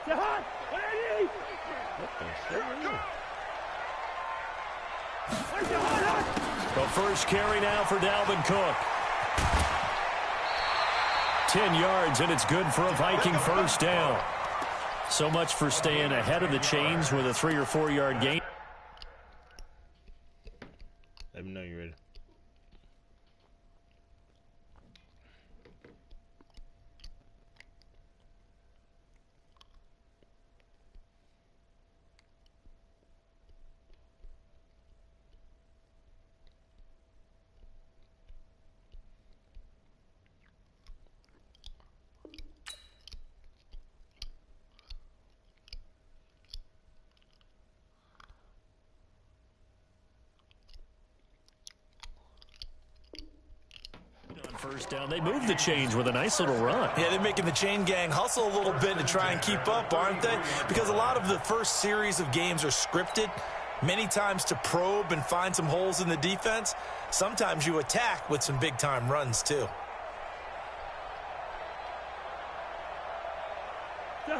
The first carry now for Dalvin Cook. 10 yards, and it's good for a Viking first down. So much for staying ahead of the chains with a 3 or 4 yard gain. Let me know you're ready. First down. They move the chains with a nice little run. Yeah, they're making the chain gang hustle a little bit to try and keep up, aren't they? Because a lot of the first series of games are scripted, many times to probe and find some holes in the defense. Sometimes you attack with some big-time runs, too.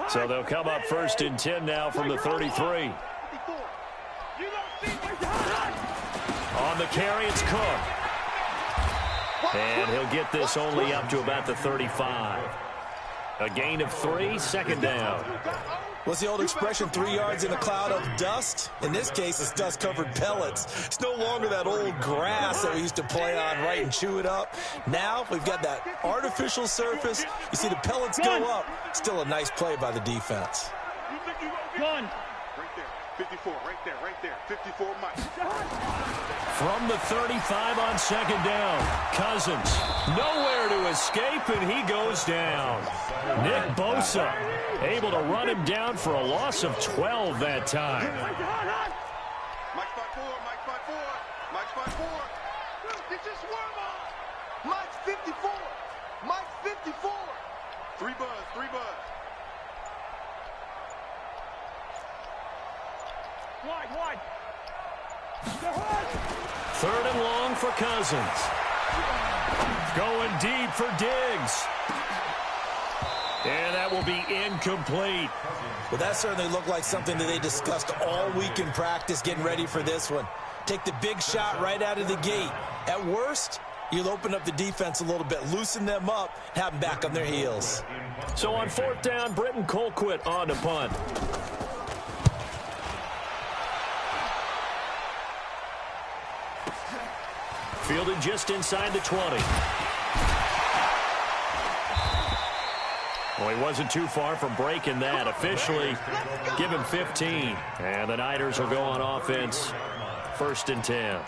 So they'll come up first and 10 now from the 33. On the carry, it's Cook. And he'll get this only up to about the 35. A gain of 3, second down. What's the old expression, 3 yards in a cloud of dust? In this case, it's dust-covered pellets. It's no longer that old grass that we used to play on, right, and chew it up. Now we've got that artificial surface. You see the pellets go up. Still a nice play by the defense. Run. Right there, 54, right there, 54, Mike. From the 35 on second down, Cousins nowhere to escape, and he goes down. Nick Bosa able to run him down for a loss of 12 that time. Mike's by 4, Mike's by 4, Mike's by 4. Get your swarm on. Mike's 54, Mike's 54. 3 buzz, 3 buzz. Wide. Third and long for Cousins. Going deep for Diggs. And that will be incomplete. Well, that certainly looked like something that they discussed all week in practice getting ready for this one. Take the big shot right out of the gate. At worst, you'll open up the defense a little bit, loosen them up, and have them back on their heels. So on fourth down, Britton Colquitt on to punt. Fielded just inside the 20. Well, he wasn't too far from breaking that. Officially, give him 15. And the Niners will go on offense. First and 10.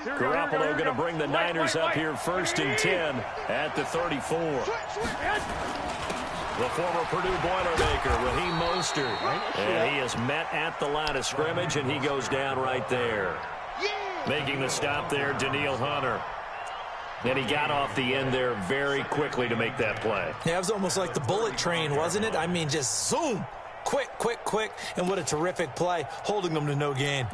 Garoppolo going to bring the Niners up here first and 10 at the 34. The former Purdue Boilermaker, Raheem Mostert. And he is met at the line of scrimmage, and he goes down right there. Making the stop there, Danielle Hunter. And he got off the end there very quickly to make that play. Yeah, it was almost like the bullet train, wasn't it? I mean, just zoom. Quick. And what a terrific play, holding them to no gain.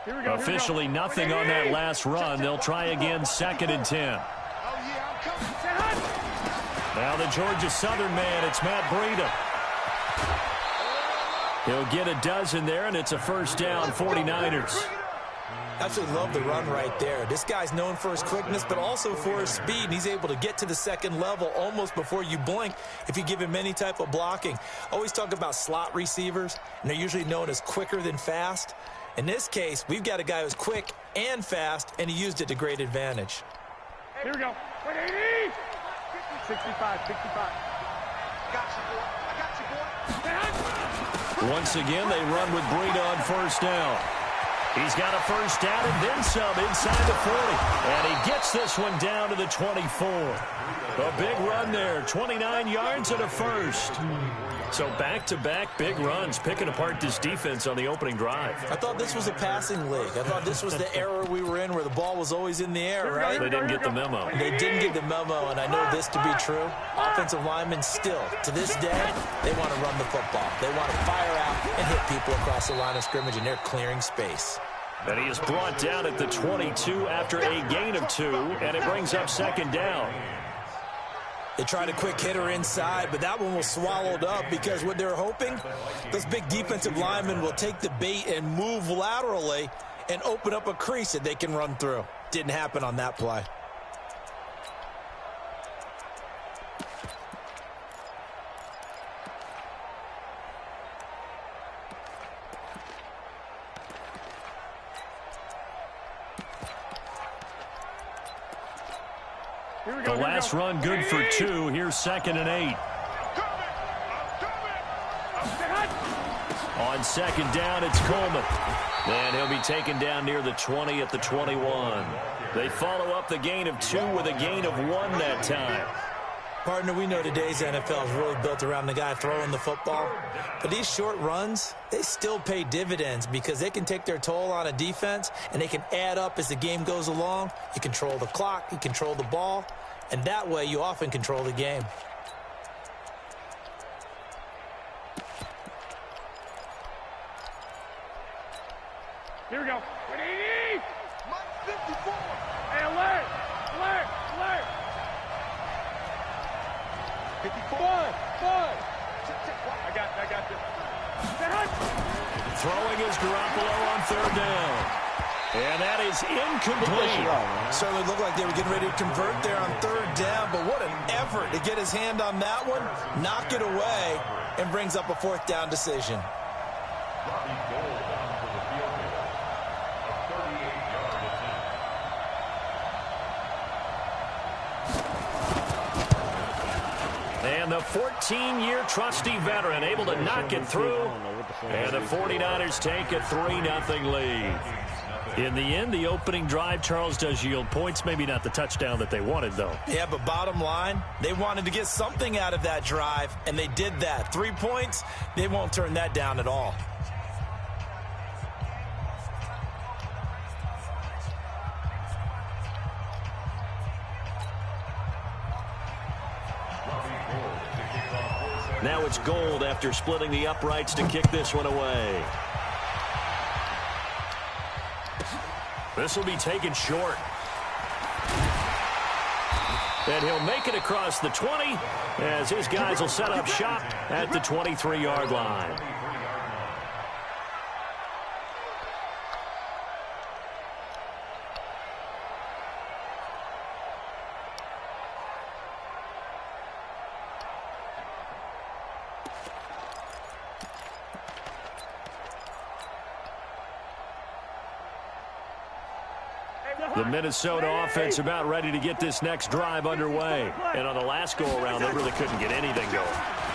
Officially nothing on that last run. They'll try again, second and 10. Now the Georgia Southern man, it's Matt Breida. He'll get a dozen there, and it's a first down, 49ers. Absolutely love the run right there. This guy's known for his quickness, but also for his speed. He's able to get to the second level almost before you blink if you give him any type of blocking. Always talk about slot receivers, and they're usually known as quicker than fast. In this case, we've got a guy who's quick and fast, and he used it to great advantage. Here we go. 65. Once again, they run with Breida on first down. He's got a first down and then some inside the 40. And he gets this one down to the 24. A big run there, 29 yards and a first. So back-to-back big runs, picking apart this defense on the opening drive. I thought this was a passing league. I thought this was the era we were in where the ball was always in the air, right? They didn't get the memo. They didn't get the memo, and I know this to be true. Offensive linemen still, to this day, they want to run the football. They want to fire out and hit people across the line of scrimmage, and they're clearing space. And he is brought down at the 22 after a gain of 2, and it brings up second down. They tried a quick hitter inside, but that one was swallowed up because what they're hoping, those big defensive linemen will take the bait and move laterally and open up a crease that they can run through. Didn't happen on that play. The last run good for 2. Here's 2nd and 8. On second down, it's Coleman. And he'll be taken down near the 20 at the 21. They follow up the gain of 2 with a gain of 1 that time. Partner, we know today's NFL is really built around the guy throwing the football. But these short runs, they still pay dividends because they can take their toll on a defense and they can add up as the game goes along. You control the clock, you control the ball, and that way you often control the game. Here we go. Mike 54. Hey, alert! Alert! Alert! 54. Five! I got this. Throwing is Garoppolo on third down. And that is incomplete. Certainly looked like they were getting ready to convert there on third down, but what an effort to get his hand on that one, knock it away, and brings up a fourth down decision. And the 14-year trusty veteran able to knock it through. And the 49ers take a 3-0 lead. In the end, the opening drive, Charles, does yield points. Maybe not the touchdown that they wanted, though. Yeah, but bottom line, they wanted to get something out of that drive, and they did that. 3 points, they won't turn that down at all. Now it's Gold after splitting the uprights to kick this one away. This will be taken short. And he'll make it across the 20 as his guys will set up shop at the 23-yard line. The Minnesota offense about ready to get this next drive underway. And on the last go-around, they really couldn't get anything going.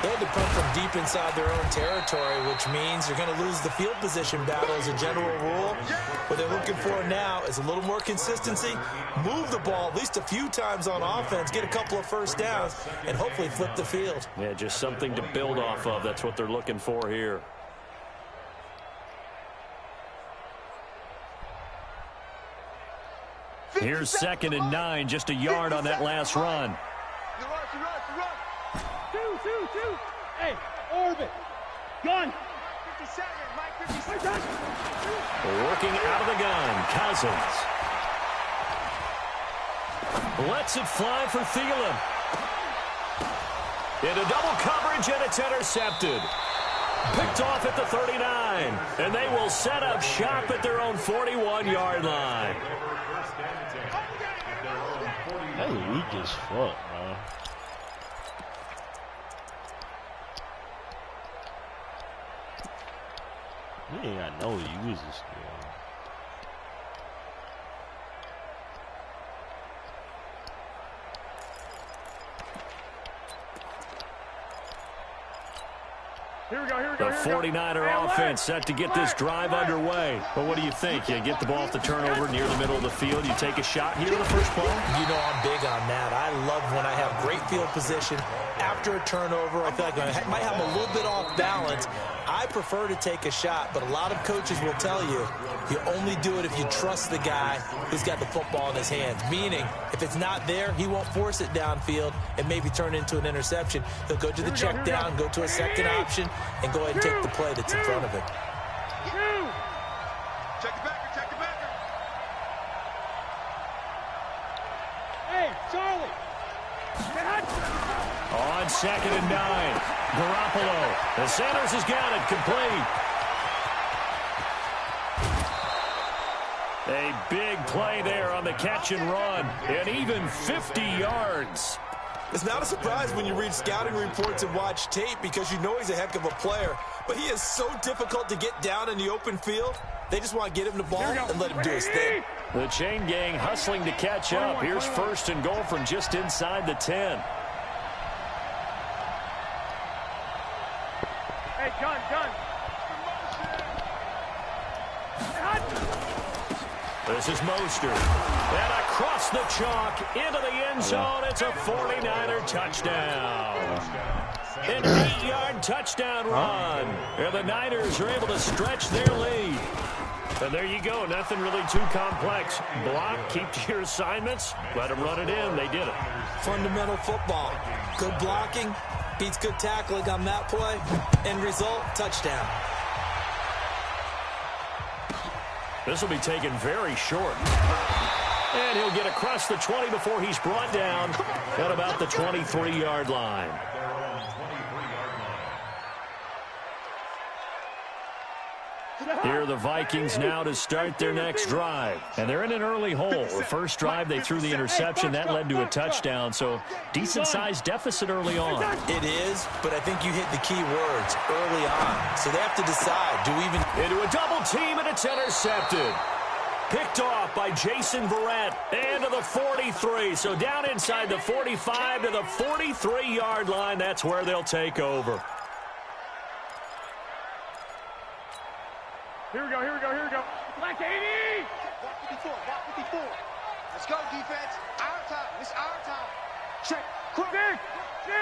They had to punt from deep inside their own territory, which means they're going to lose the field position battle as a general rule. What they're looking for now is a little more consistency, move the ball at least a few times on offense, get a couple of first downs, and hopefully flip the field. Yeah, just something to build off of. That's what they're looking for here. Here's 2nd and 9, just a yard on that last run. Two. Hey, orbit. Gun. 57. Mike 57. Working out of the gun, Cousins. Lets it fly for Thielen. Into double coverage, and it's intercepted. Picked off at the 39, and they will set up shop at their own 41-yard line. That's weak as fuck, bro. He ain't got no uses still. Here we go, here we The go, here we go. 49er Hey, offense set to get this drive underway. But what do you think? You get the ball off the turnover near the middle of the field. You take a shot here in the first play? You know I'm big on that. I love when I have great field position after a turnover. I feel like I might have a little bit off balance. I prefer to take a shot, but a lot of coaches will tell you you only do it if you trust the guy who's got the football in his hands. Meaning, if it's not there, he won't force it downfield and maybe turn it into an interception. He'll go to the check down, go to a second option, and go ahead and take the play that's in front of him. Check the backer, check the backer. Hey, Charlie. On 2nd and 9, Garoppolo. The Sanders has got it complete. A big play there on the catch and run, and even 50 yards. It's not a surprise when you read scouting reports and watch tape because you know he's a heck of a player. But he is so difficult to get down in the open field. They just want to get him the ball and let him do his thing. The chain gang hustling to catch up. Here's 1st and goal from just inside the 10. Hey, gun. This is Mostert. And across the chalk into the end zone. It's a 49er touchdown. An 8-yard touchdown run. And the Niners are able to stretch their lead. And there you go. Nothing really too complex. Block, keep to your assignments, let them run it in. They did it. Fundamental football. Good blocking beats good tackling on that play. End result, touchdown. This will be taken very short. And he'll get across the 20 before he's brought down at about the 23-yard line. Here are the Vikings now to start their next drive. And they're in an early hole. The first drive, they threw the interception. That led to a touchdown. So decent-sized deficit early on. It is, but I think you hit the key words early on. So they have to decide, do we even... Into a double team, and it's intercepted. Picked off by Jason Verrett. And to the 43. So down inside the 45 to the 43-yard line. That's where they'll take over. Here we go. Black 80! Block 54, block 54. Let's go, defense. Our time. It's our time. Check. Quick. Six.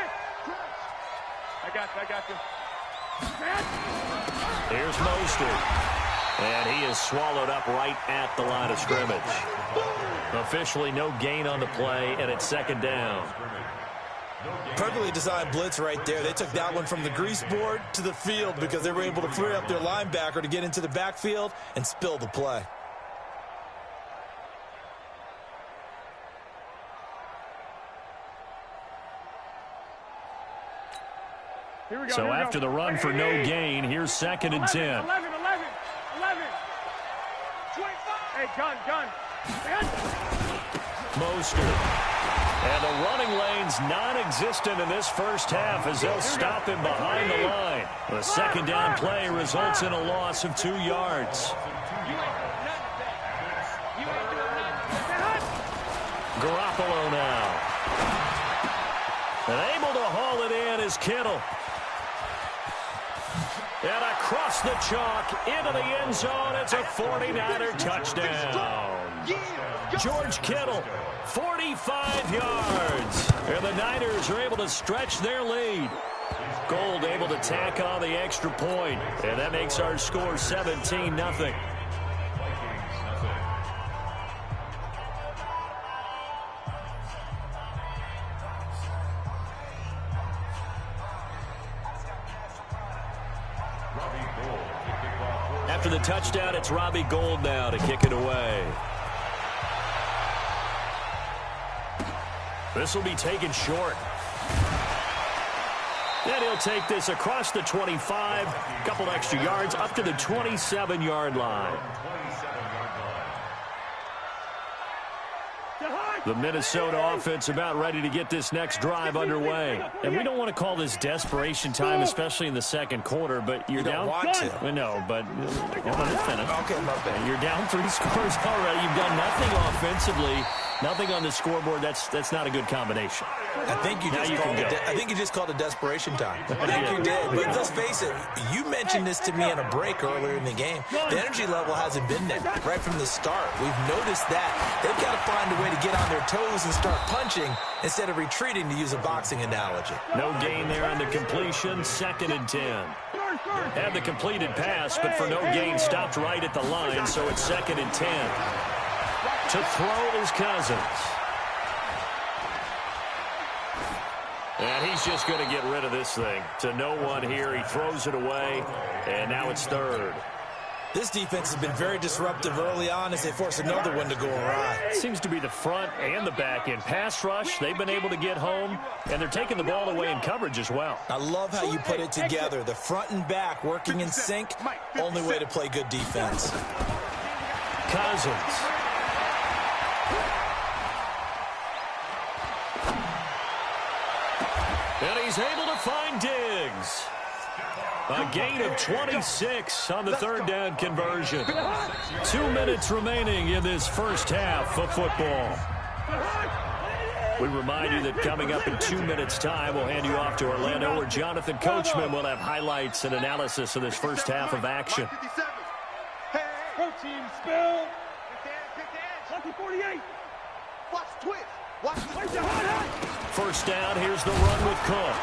I got you. Here's Mostert. And he is swallowed up right at the line of scrimmage. Officially no gain on the play, and it's 2nd down. Perfectly designed blitz right there. They took that one from the grease board to the field because they were able to free up their linebacker to get into the backfield and spill the play. So after the run for no gain, here's 2nd and 10. 11. 25. Hey, gun. Mostert. And the running lane's non-existent in this first half as they'll stop him behind the line. The 2nd down play results in a loss of 2 yards. Garoppolo now. And able to haul it in is Kittle. And across the chalk into the end zone, it's a 49er touchdown. George Kittle, 45 yards. And the Niners are able to stretch their lead. Gold able to tack on the extra point. And that makes our score 17-0. After the touchdown, it's Robbie Gould now to kick it away. This will be taken short. And he'll take this across the 25, a couple extra yards, up to the 27-yard line. The Minnesota offense about ready to get this next drive underway. And we don't want to call this desperation time, especially in the second quarter, but you're down. Want to. I know, but Okay, my bad. you're down 3 scores already. You've done nothing offensively. Nothing on the scoreboard. That's not a good combination. I think you just called it desperation time. I think you did. But let's face it, you mentioned this to me in a break earlier in the game. The energy level hasn't been there right from the start. We've noticed that. They've got to find a way to get on their toes and start punching instead of retreating, to use a boxing analogy. No gain there on the completion. 2nd and 10. Had the completed pass, but for no gain, stopped right at the line, so it's 2nd and 10. To throw is Cousins. And he's just going to get rid of this thing. To no one here. He throws it away, and now it's 3rd. This defense has been very disruptive early on as they force another one to go awry. Seems to be the front and the back end. Pass rush, they've been able to get home, and they're taking the ball away in coverage as well. I love how you put it together. The front and back working in sync. Only way to play good defense. Cousins. And he's able to find Diggs. A gain of 26 on the 3rd down conversion. 2 minutes remaining in this first half of football. We remind you that coming up in 2 minutes' time, we'll hand you off to Orlando, where Jonathan Coachman will have highlights and analysis of this first half of action. Protein spill. 48. Watch twist. First down, here's the run with Cook.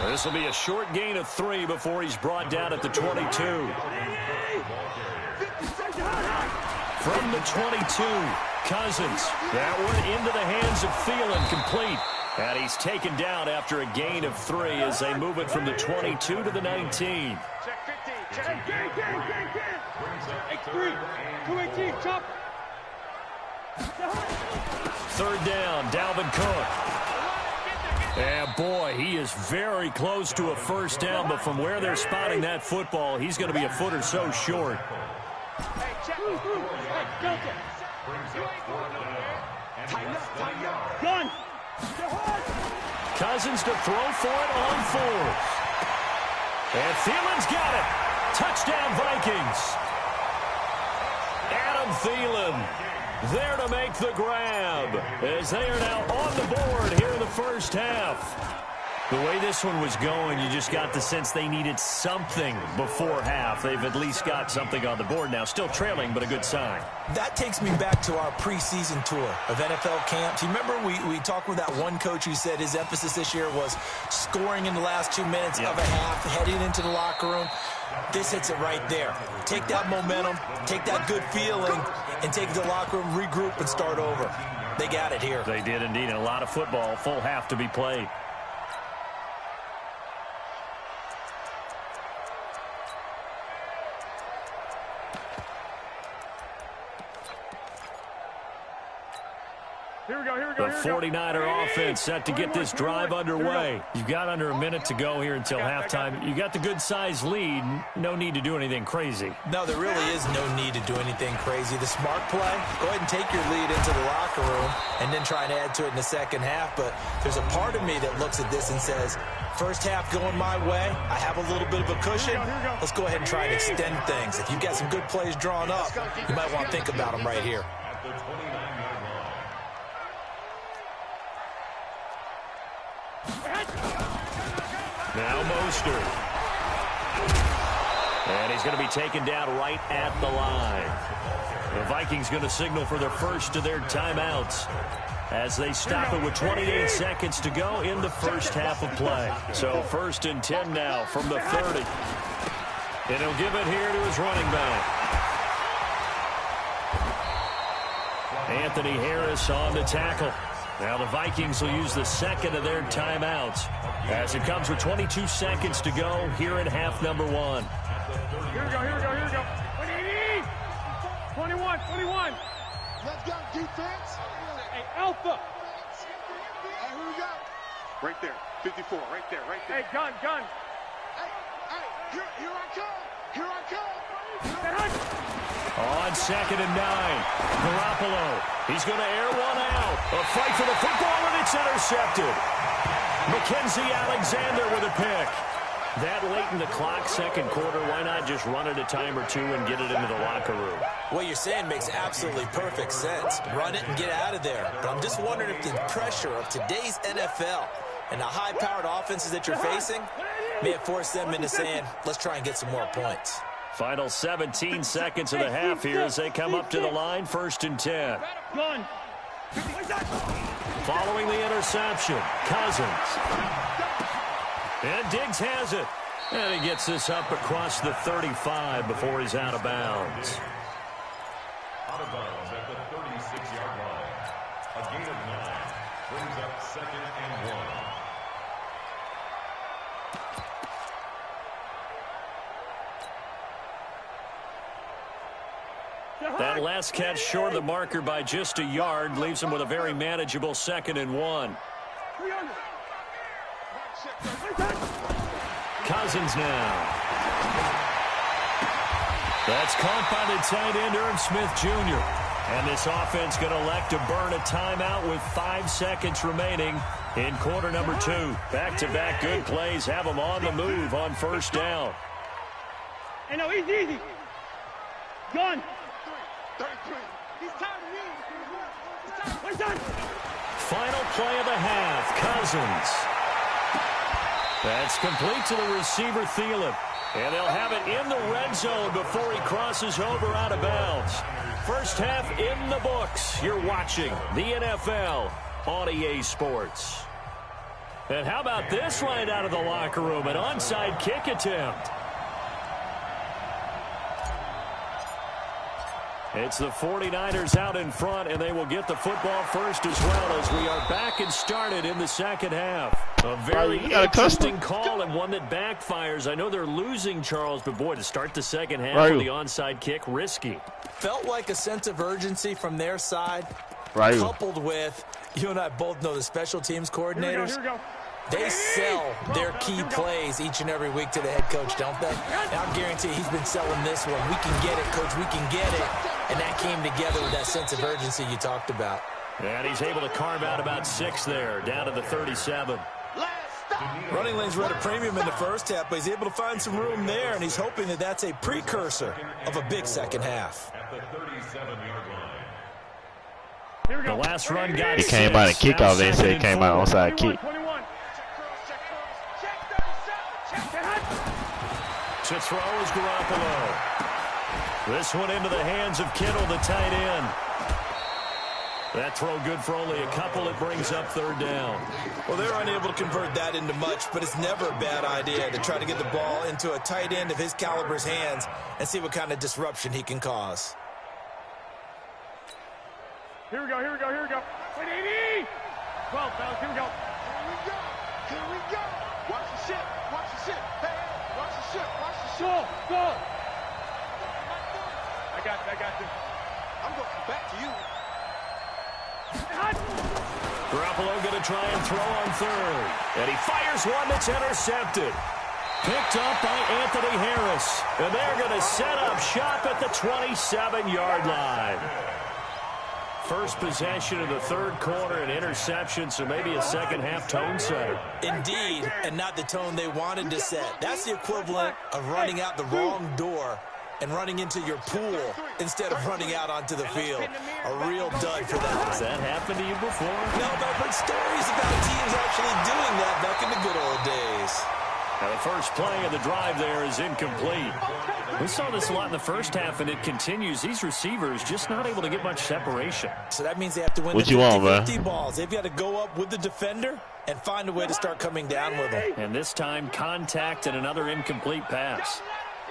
This will be a short gain of 3 before he's brought down at the 22. From the 22, Cousins. That one into the hands of Thielen, complete. And he's taken down after a gain of 3 as they move it from the 22 to the 19. Check 15. X3. 218. Chop. 3rd down, Dalvin Cook. And boy, he is very close to a first down, but from where they're spotting that football, he's going to be a foot or so short. Gun. Cousins to throw for it on 4th. And Thielen's got it. Touchdown, Vikings. Adam Thielen there to make the grab as they are now on the board here in the first half. The way this one was going, you just got the sense they needed something before half. They've at least got something on the board now. Still trailing, but a good sign. That takes me back to our preseason tour of NFL camps. You remember we talked with that one coach who said his emphasis this year was scoring in the last 2 minutes of a half, heading into the locker room. This hits it right there. Take that momentum, take that good feeling, and take it to the locker room, regroup, and start over. They got it here. They did indeed. And a lot of football, full half to be played. Here we go. The 49er offense set to get this drive underway. You've got under a minute to go here until halftime. You got the good-sized lead. No need to do anything crazy. No, there really is no need to do anything crazy. The smart play, go ahead and take your lead into the locker room and then try and add to it in the second half. But there's a part of me that looks at this and says, first half going my way, I have a little bit of a cushion. Let's go ahead and try and extend things. If you've got some good plays drawn up, you might want to think about them right here. Now Mostert. And he's going to be taken down right at the line. The Vikings going to signal for their first of their timeouts as they stop it with 28 seconds to go in the first half of play. So 1st and 10 now from the 30. And he'll give it here to his running back. Anthony Harris on the tackle. Now the Vikings will use the second of their timeouts as it comes with 22 seconds to go here in half number 1. Here we go. 21. Let's go, defense. Hey, Alpha. Hey, who we got? Right there. 54. Right there. Hey, gun. Hey, here I come. On 2nd and 9, Garoppolo. He's going to air one out. A fight for the football, and it's intercepted. Mackenzie Alexander with a pick. That late in the clock, second quarter, why not just run it a time or two and get it into the locker room? What you're saying makes absolutely perfect sense. Run it and get out of there. But I'm just wondering if the pressure of today's NFL and the high-powered offenses that you're facing may have forced them into saying, let's try and get some more points. Final 17 seconds of the half here as they come up to the line, 1st and 10. Following the interception, Cousins. And Diggs has it. And he gets this up across the 35 before he's out of bounds. Out of bounds at the 36-yard line. A gain of 9 brings up 2nd and 1. That last catch short of the marker by just a yard leaves him with a very manageable 2nd and 1. Cousins now. That's caught by the tight end, Irv Smith Jr. And this offense going to elect to burn a timeout with 5 seconds remaining in quarter number 2. Back-to-back good plays have them on the move on 1st down. Hey, no, easy. Gone. 33. He's tired of He's done. Final play of the half, Cousins. That's complete to the receiver, Thielen. And they'll have it in the red zone before he crosses over out of bounds. First half in the books. You're watching the NFL on EA Sports. And how about this right out of the locker room? An onside kick attempt. It's the 49ers out in front, and they will get the football first as well as we are back and started in the second half. A very interesting call and one that backfires. I know they're losing, Charles, but boy, to start the second half with the onside kick, risky. Felt like a sense of urgency from their side, coupled with, you and I both know the special teams coordinators. Here we go. They sell their key plays each and every week to the head coach, don't they? And I guarantee he's been selling this one. We can get it, coach. We can get it. And that came together with that sense of urgency you talked about. And he's able to carve out about 6 there, down to the 37. Running lanes were at a premium in the first half, but he's able to find some room there, and he's hoping that that's a precursor of a big second half. At the 37-yard line. Here we go. The last run got He came out of kickoff. They said he came out onside kick. 21. To throw is Garoppolo. This one into the hands of Kittle, the tight end. That throw good for only a couple. It brings up 3rd down. Well, they're unable to convert that into much, but it's never a bad idea to try to get the ball into a tight end of his caliber's hands and see what kind of disruption he can cause. Here we go. Wait, 80. 12, fellas, here we go. Here we go. Watch the ship. Hey, watch the ship. Go. I got this. I'm going back to you. Garoppolo going to try and throw on 3rd. And he fires one that's intercepted. Picked up by Anthony Harris. And they're going to set up shop at the 27-yard line. First possession of the 3rd quarter, an interception, so maybe a second-half tone setter. Indeed, and not the tone they wanted to set. That's the equivalent of running out the wrong door and running into your pool instead of running out onto the field. A real dud for that. Has that happened to you before? No, but I've heard stories about teams actually doing that back in the good old days. Now the first play of the drive there is incomplete. We saw this a lot in the first half, and it continues. These receivers just not able to get much separation. So that means they have to win the 50-50 balls. They've got to go up with the defender and find a way to start coming down with them. And this time, contact and another incomplete pass.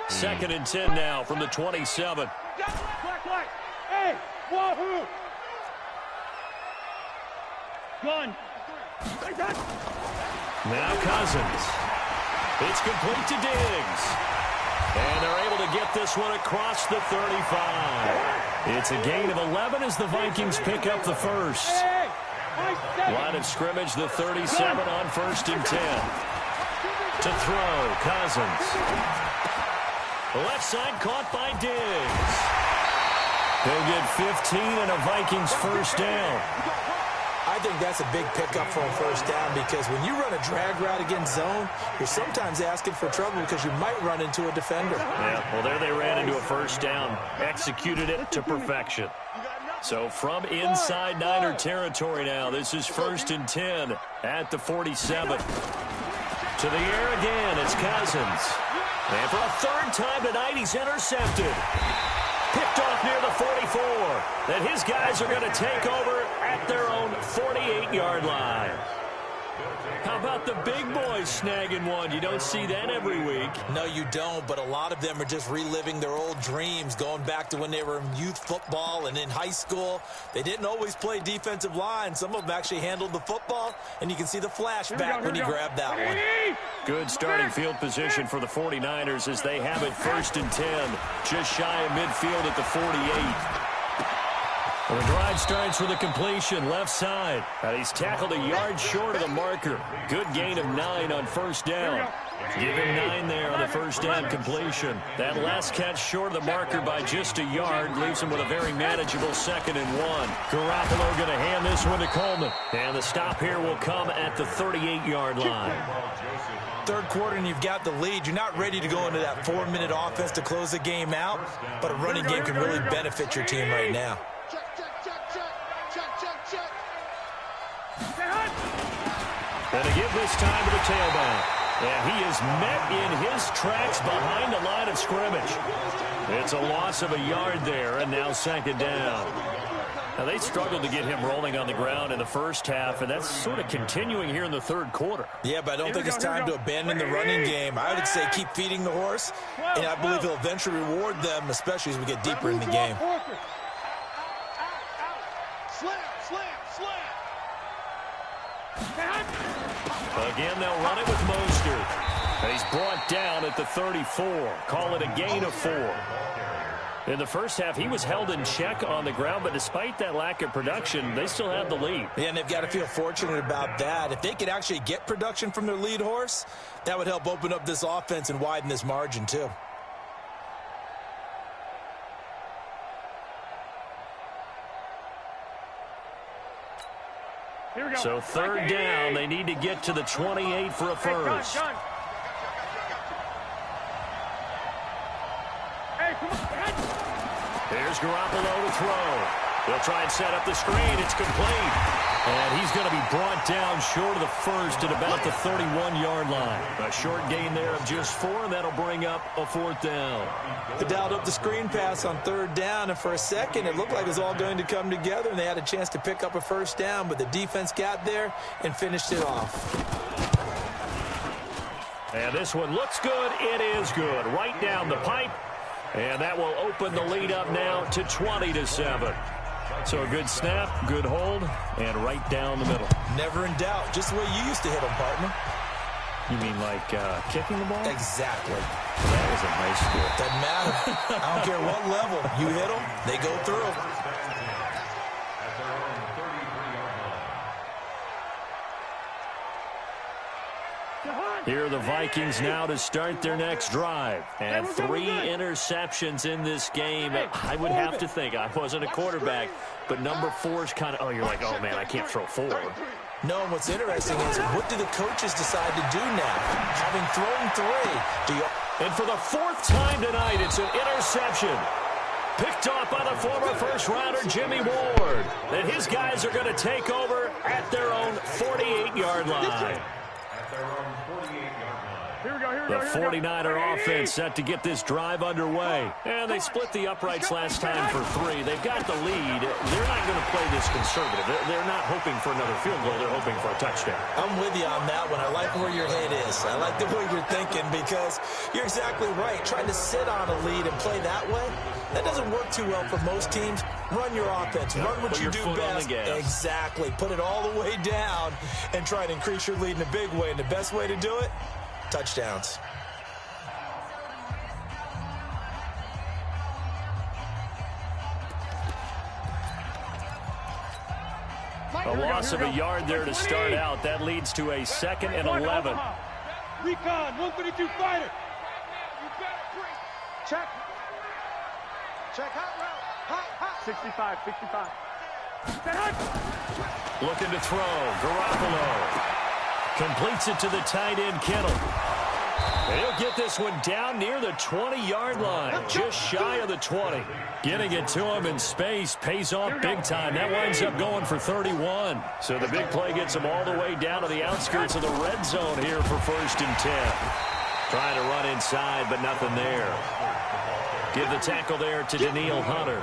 2nd and 10 now from the 27. Black. Hey, wahoo. Gun. Now Cousins. It's complete to Diggs. And they're able to get this one across the 35. It's a gain of 11 as the Vikings pick up the first. Line of scrimmage, the 37 on 1st and 10. To throw, Cousins. Left side caught by Diggs. He'll get 15 and a Vikings first down. I think that's a big pickup for a first down because when you run a drag route against zone, you're sometimes asking for trouble because you might run into a defender. Yeah, well, there they ran into a first down, executed it to perfection. So from inside Niner territory now, this is 1st and 10 at the 47. To the air again, it's Cousins. And for a third time tonight, he's intercepted. Picked off near the 44. Then his guys are going to take over at their own 48-yard line. How about the big boys snagging one? You don't see that every week. No, you don't, but a lot of them are just reliving their old dreams, going back to when they were in youth football and in high school. They didn't always play defensive line. Some of them actually handled the football, and you can see the flashback when he grabbed that one. Good starting field position for the 49ers as they have it 1st and 10, just shy of midfield at the 48. Well, the drive starts with a completion left side. And he's tackled a yard short of the marker. Good gain of 9 on first down. Give him 9 there on the first down completion. That last catch short of the marker by just a yard leaves him with a very manageable 2nd and 1. Garoppolo going to hand this one to Coleman. And the stop here will come at the 38-yard line. Third quarter and you've got the lead. You're not ready to go into that 4-minute offense to close the game out, but a running game can really benefit your team right now. And to give this time to the tailback. And he is met in his tracks behind the line of scrimmage. It's a loss of a yard there, and now 2nd down. Now, they struggled to get him rolling on the ground in the first half, and that's sort of continuing here in the third quarter. Yeah, but I don't think it's time to abandon the running game. I would say keep feeding the horse, and I believe he'll eventually reward them, especially as we get deeper in the game. Again, they'll run it with Mostert. And he's brought down at the 34. Call it a gain of 4. In the first half, he was held in check on the ground, but despite that lack of production, they still have the lead. Yeah, and they've got to feel fortunate about that. If they could actually get production from their lead horse, that would help open up this offense and widen this margin, too. So 3rd down, they need to get to the 28 for a first. Here's Garoppolo to throw. They'll try and set up the screen. It's complete. And he's going to be brought down short of the first at about the 31-yard line. A short gain there of just 4, and that'll bring up a 4th down. They dialed up the screen pass on 3rd down, and for a second it looked like it was all going to come together, and they had a chance to pick up a first down, but the defense got there and finished it off. And this one looks good. It is good. Right down the pipe. And that will open the lead up now to 20-7. So a good snap, good hold, and right down the middle. Never in doubt. Just the way you used to hit them, partner. You mean like kicking the ball? Exactly. That was in high school. Doesn't matter. I don't care what level. You hit them, they go through. Here are the Vikings now to start their next drive. And 3 interceptions in this game. I would have to think, I wasn't a quarterback, but number 4 is kind of, you're like, oh, man, I can't throw 4. No, and what's interesting is what do the coaches decide to do now? Having thrown 3, and for the 4th time tonight, it's an interception. Picked off by the former first-rounder Jimmy Ward. And his guys are going to take over at their own 48-yard line. The 49er offense set to get this drive underway. And they split the uprights last time for 3. They've got the lead. They're not going to play this conservative. They're not hoping for another field goal. They're hoping for a touchdown. I'm with you on that one. I like where your head is. I like the way you're thinking because you're exactly right. Trying to sit on a lead and play that way, that doesn't work too well for most teams. Run your offense. Run what you do best. Exactly. Put it all the way down and try to increase your lead in a big way. And the best way to do it, touchdowns. A loss of a yard there to start out. That leads to a 2nd and 11. Recon, 132 fighter. Check. Check hot route. Hot. 65. Looking to throw. Garoppolo completes it to the tight end, Kittle. He'll get this one down near the 20-yard line, just shy of the 20. Getting it to him in space pays off big time. That winds up going for 31. So the big play gets him all the way down to the outskirts of the red zone here for 1st and 10. Trying to run inside, but nothing there. Give the tackle there to Daniil Hunter.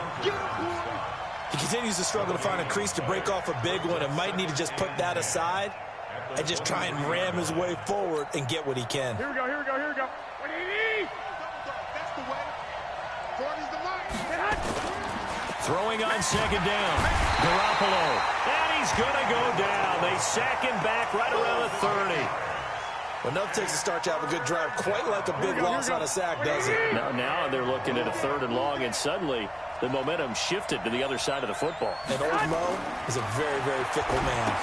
He continues to struggle to find a crease to break off a big one and might need to just put that aside and just try and ram his way forward and get what he can. Here we go, here we go, here we go. That's the way. 40's the mark. Throwing on 2nd down. Garoppolo. And he's going to go down. They sack him back right around the 30. Well, enough takes a start to have a good drive. Quite like a big loss on a sack, does it? Now they're looking at a 3rd and long, and suddenly the momentum shifted to the other side of the football. And old Mo is a very, very fickle man.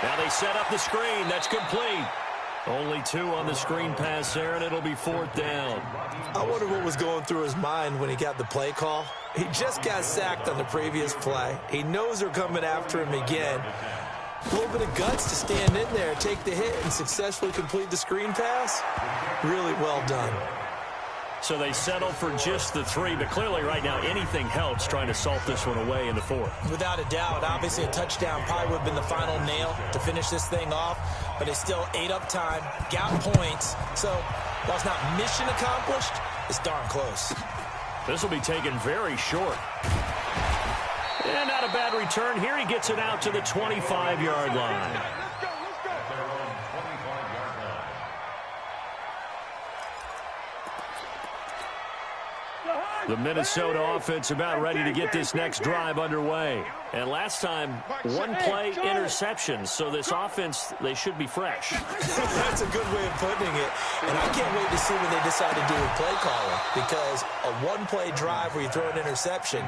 Now they set up the screen. That's complete. Only 2 on the screen pass there, and it'll be 4th down. I wonder what was going through his mind when he got the play call. He just got sacked on the previous play. He knows they're coming after him again. A little bit of guts to stand in there, take the hit, and successfully complete the screen pass. Really well done. So they settle for just the 3, but clearly right now anything helps trying to salt this one away in the 4th. Without a doubt, obviously a touchdown probably would have been the final nail to finish this thing off, but it still ate up time, got points. So while it's not mission accomplished, it's darn close. This will be taken very short. And not a bad return here. He gets it out to the 25-yard line. The Minnesota offense about ready to get this next drive underway. And last time, 1 play interception. So this offense, they should be fresh. That's a good way of putting it. And I can't wait to see what they decide to do with play calling. Because a 1-play drive where you throw an interception,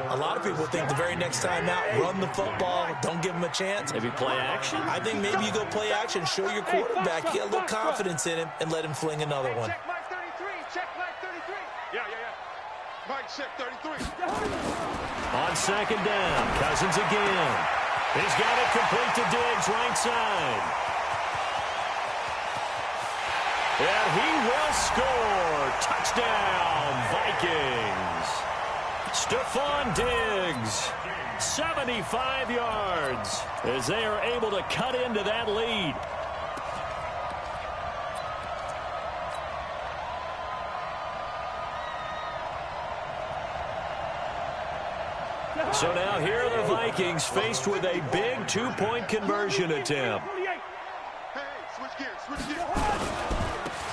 a lot of people think the very next time out, run the football, don't give them a chance. Maybe play action? I think maybe you go play action, show your quarterback, you get a little confidence in him, and let him fling another one. Check Mike 33. Check Mike 33. Yeah. Mike, check 33. On 2nd down, Cousins again. He's got it complete to Diggs, right side. And he will score. Touchdown, Vikings. Stephon Diggs, 75 yards, as they are able to cut into that lead. So now here are the Vikings faced with a big 2-point conversion attempt. Hey, switch gears.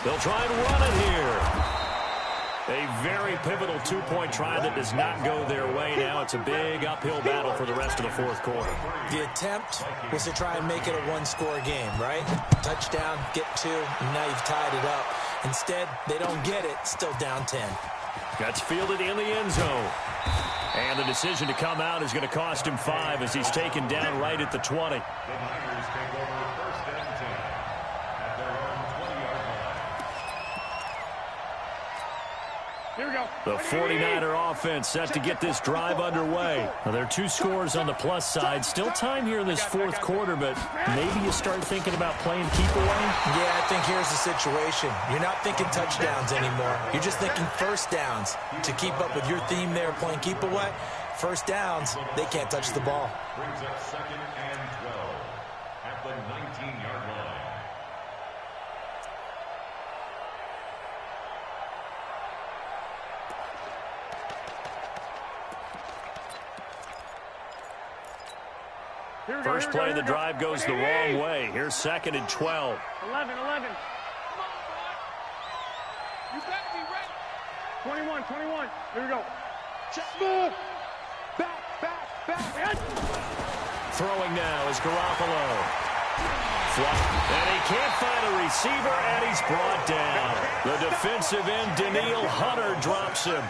They'll try and run it here. A very pivotal 2-point try that does not go their way. Now it's a big uphill battle for the rest of the 4th quarter. The attempt was to try and make it a 1-score game, right? Touchdown, get 2, and now you've tied it up. Instead, they don't get it, still down 10. Gets fielded in the end zone. And the decision to come out is going to cost him 5 as he's taken down right at the 20. The Niners take over 1st and 10 at their own 20-yard line. Here we go. The 49er offense set to get this drive underway. Now, there are 2 scores on the plus side. Still time here in this 4th quarter, but maybe you start thinking about playing keep away? Yeah, I think here's the situation. You're not thinking touchdowns anymore. You're just thinking 1st downs. To keep up with your theme there, playing keep away, 1st downs, they can't touch the ball. Brings up 2nd and 12 at the 19-yard line. First play of the drive goes the wrong way. Here's 2nd and 12. 11. Come on, boy. You better be ready. 21. Here we go. Check. Move. Back. Throwing now is Garoppolo. And he can't find a receiver, and he's brought down. The defensive end, Daniil Hunter, drops him.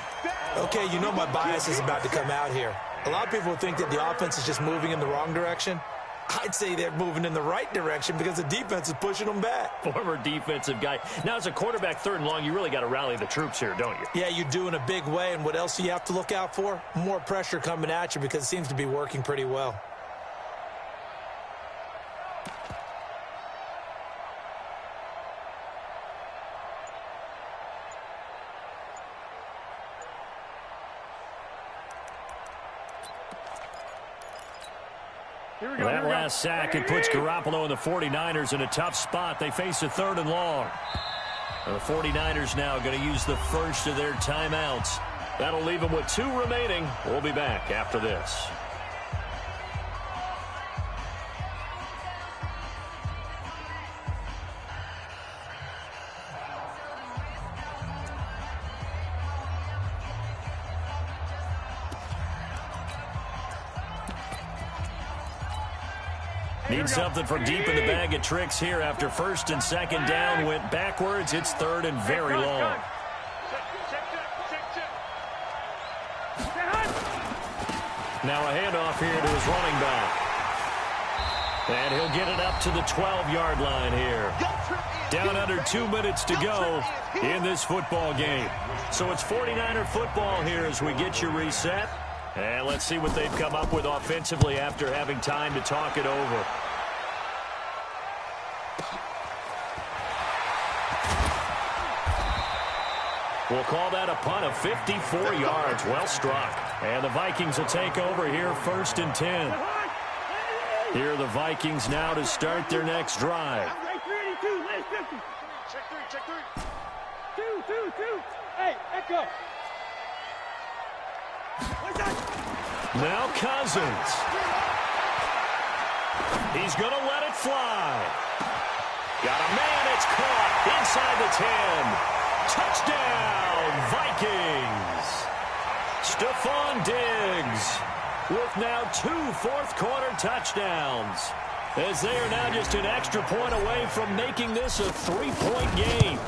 Okay, you know my bias is about to come out here. A lot of people think that the offense is just moving in the wrong direction. I'd say they're moving in the right direction because the defense is pushing them back. Former defensive guy. Now, as a quarterback, 3rd and long, you really got to rally the troops here, don't you? Yeah, you do in a big way. And what else do you have to look out for? More pressure coming at you because it seems to be working pretty well. That last sack, it puts Garoppolo and the 49ers in a tough spot. They face a 3rd and long. And the 49ers now going to use the first of their timeouts. That'll leave them with 2 remaining. We'll be back after this. Need something from deep in the bag of tricks here after 1st and 2nd down. Went backwards. It's 3rd and very long. Now a handoff here to his running back. And he'll get it up to the 12-yard line here. Down under 2 minutes to go in this football game. So it's 49er football here as we get you reset. And let's see what they've come up with offensively after having time to talk it over. We'll call that a punt of 54 yards. Well struck. And the Vikings will take over here 1st and 10. Here are the Vikings now to start their next drive. Check 3, check 3. 2. Hey, echo. Now Cousins. He's going to let it fly. Got a man. It's caught inside the 10. Touchdown, Vikings. Stephon Diggs with now 2 fourth-quarter touchdowns, as they are now just an extra point away from making this a 3-point game.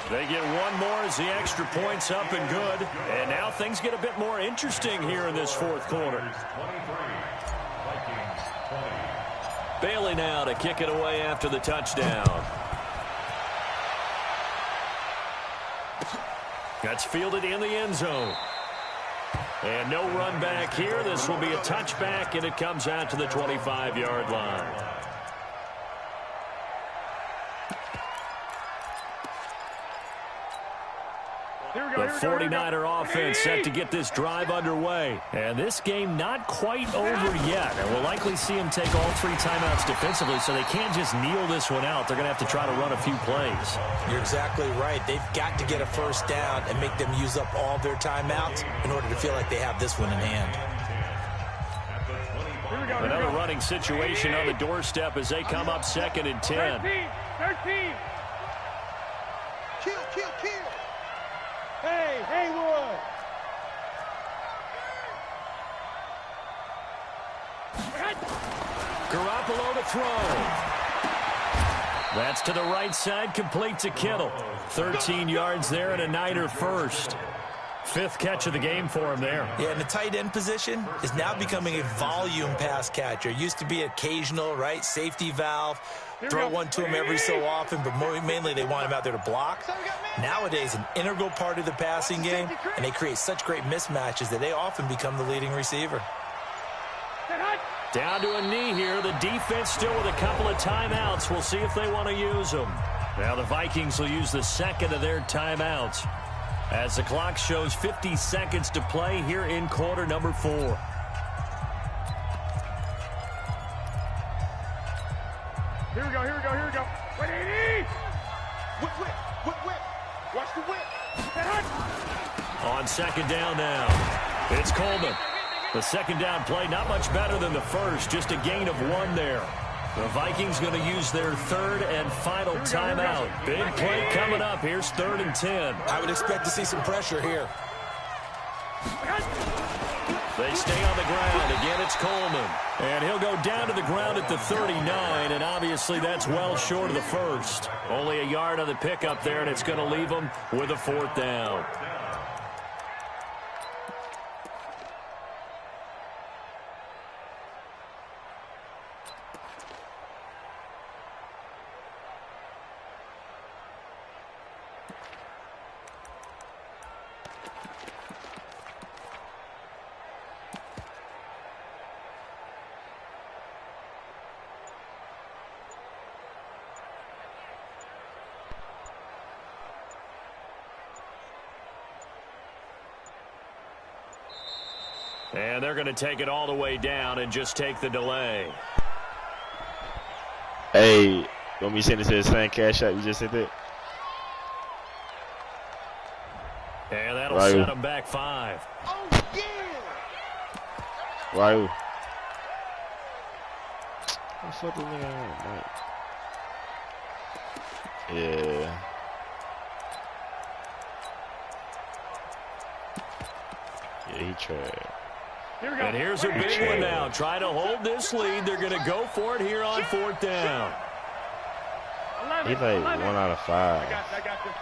They get one more as the extra point's up and good. And now things get a bit more interesting here in this 4th quarter. Bailey now to kick it away after the touchdown. That's fielded in the end zone. And no run back here. This will be a touchback, and it comes out to the 25-yard line. The 49er offense set to get this drive underway. And this game not quite over yet. And we'll likely see them take all 3 timeouts defensively, so they can't just kneel this one out. They're going to have to try to run a few plays. You're exactly right. They've got to get a first down and make them use up all their timeouts in order to feel like they have this one in hand. Another running situation on the doorstep as they come up 2nd and 10. 13. Kill. Hey, Haywood. Garoppolo to throw. That's to the right side, complete to Kittle. 13 yards there and a Niner first. 5th catch of the game for him there. Yeah, and the tight end position is now becoming a volume pass catcher. Used to be occasional, right, safety valve. Throw one to him every so often, but mainly they want him out there to block. Nowadays, an integral part of the passing game, and they create such great mismatches that they often become the leading receiver. Down to a knee here. The defense still with a couple of timeouts. We'll see if they want to use them. Now the Vikings will use the 2nd of their timeouts as the clock shows 50 seconds to play here in quarter number 4. Here we go. Wait, 80. Whip. Watch the whip. On 2nd down now, it's Coleman. The 2nd down play, not much better than the first, just a gain of 1 there. The Vikings going to use their 3rd and final timeout. Big play coming up. Here's 3rd and 10. I would expect to see some pressure here. They stay on the ground. Again, it's Coleman. And he'll go down to the ground at the 39, and obviously that's well short of the first. Only a yard on the pickup there, and it's going to leave them with a 4th down. And they're going to take it all the way down and just take the delay. Hey, want me send it to the same cash out you just hit it? And that'll set them back 5. Oh, yeah! Ryu. What's up, man? Yeah. Yeah, he tried. And here's a big one now. Try to hold this lead. They're going to go for it here on 4th down. He's like 1 out of 5. I got this.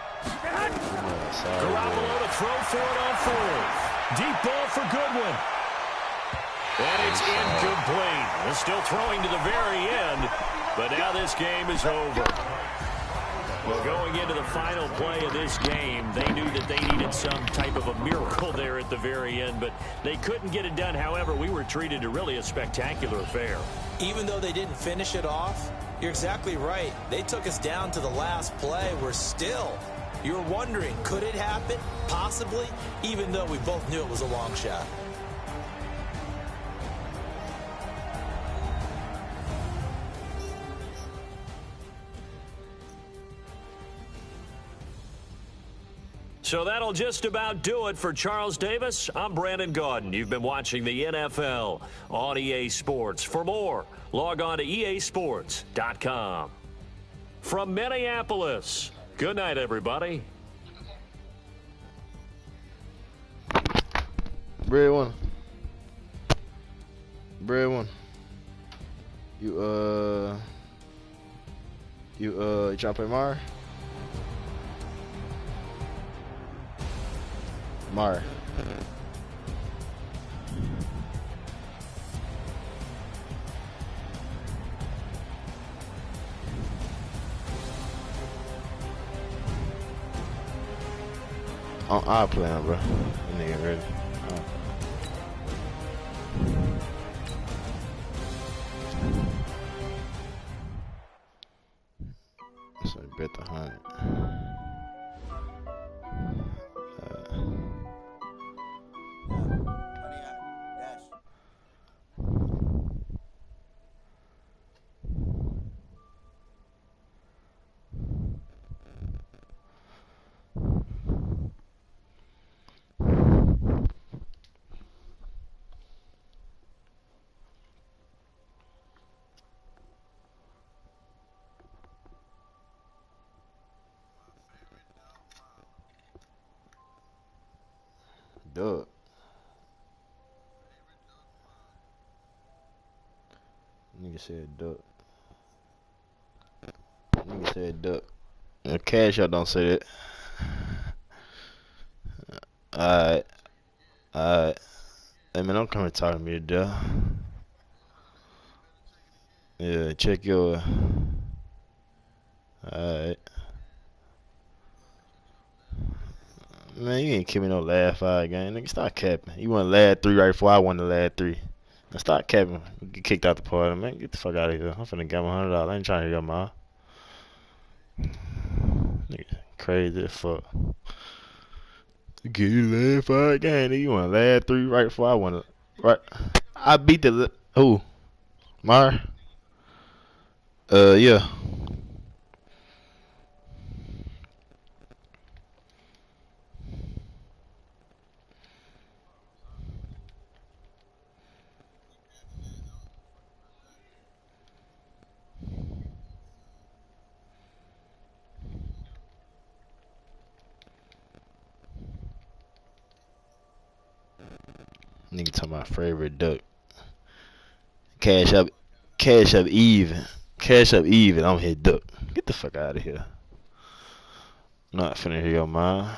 Garoppolo to throw for it on 4th. Deep ball for Goodwin. And it's incomplete. They're still throwing to the very end, but now this game is over. Well, going into the final play of this game, they knew that they needed some type of a miracle there at the very end, but they couldn't get it done. However, we were treated to really a spectacular affair. Even though they didn't finish it off, you're exactly right. They took us down to the last play. We're still, you're wondering, could it happen? Possibly, even though we both knew it was a long shot. So that'll just about do it for Charles Davis. I'm Brandon Gaudin. You've been watching the NFL on EA Sports. For more, log on to easports.com. From Minneapolis, good night, everybody. Bread one. You trying to play Mar? Mar. I'll play him, bro. That nigga ready. So bet the 100. Duck. Nigga said duck. Nigga said duck. Cash out don't say that. Alright. Alright. Hey man, don't come and talk to me today. Yeah, check your. Alright. Man, you ain't give me no last 5 game. Nigga, stop capping. You won last 3 right before I won the last 3. Now stop capping. You get kicked out the party, man. Get the fuck out of here. I'm finna get my $100. I ain't trying to hear your mouth. Nigga, crazy as fuck. Get you last 5 game. Nigga, you won last 3 right before I won it. Right. I beat the. Who? Mar? Yeah. Nigga talking about favorite duck. Cash up even. Cash up even. I'm here duck. Get the fuck out of here. Not finna hear your mind.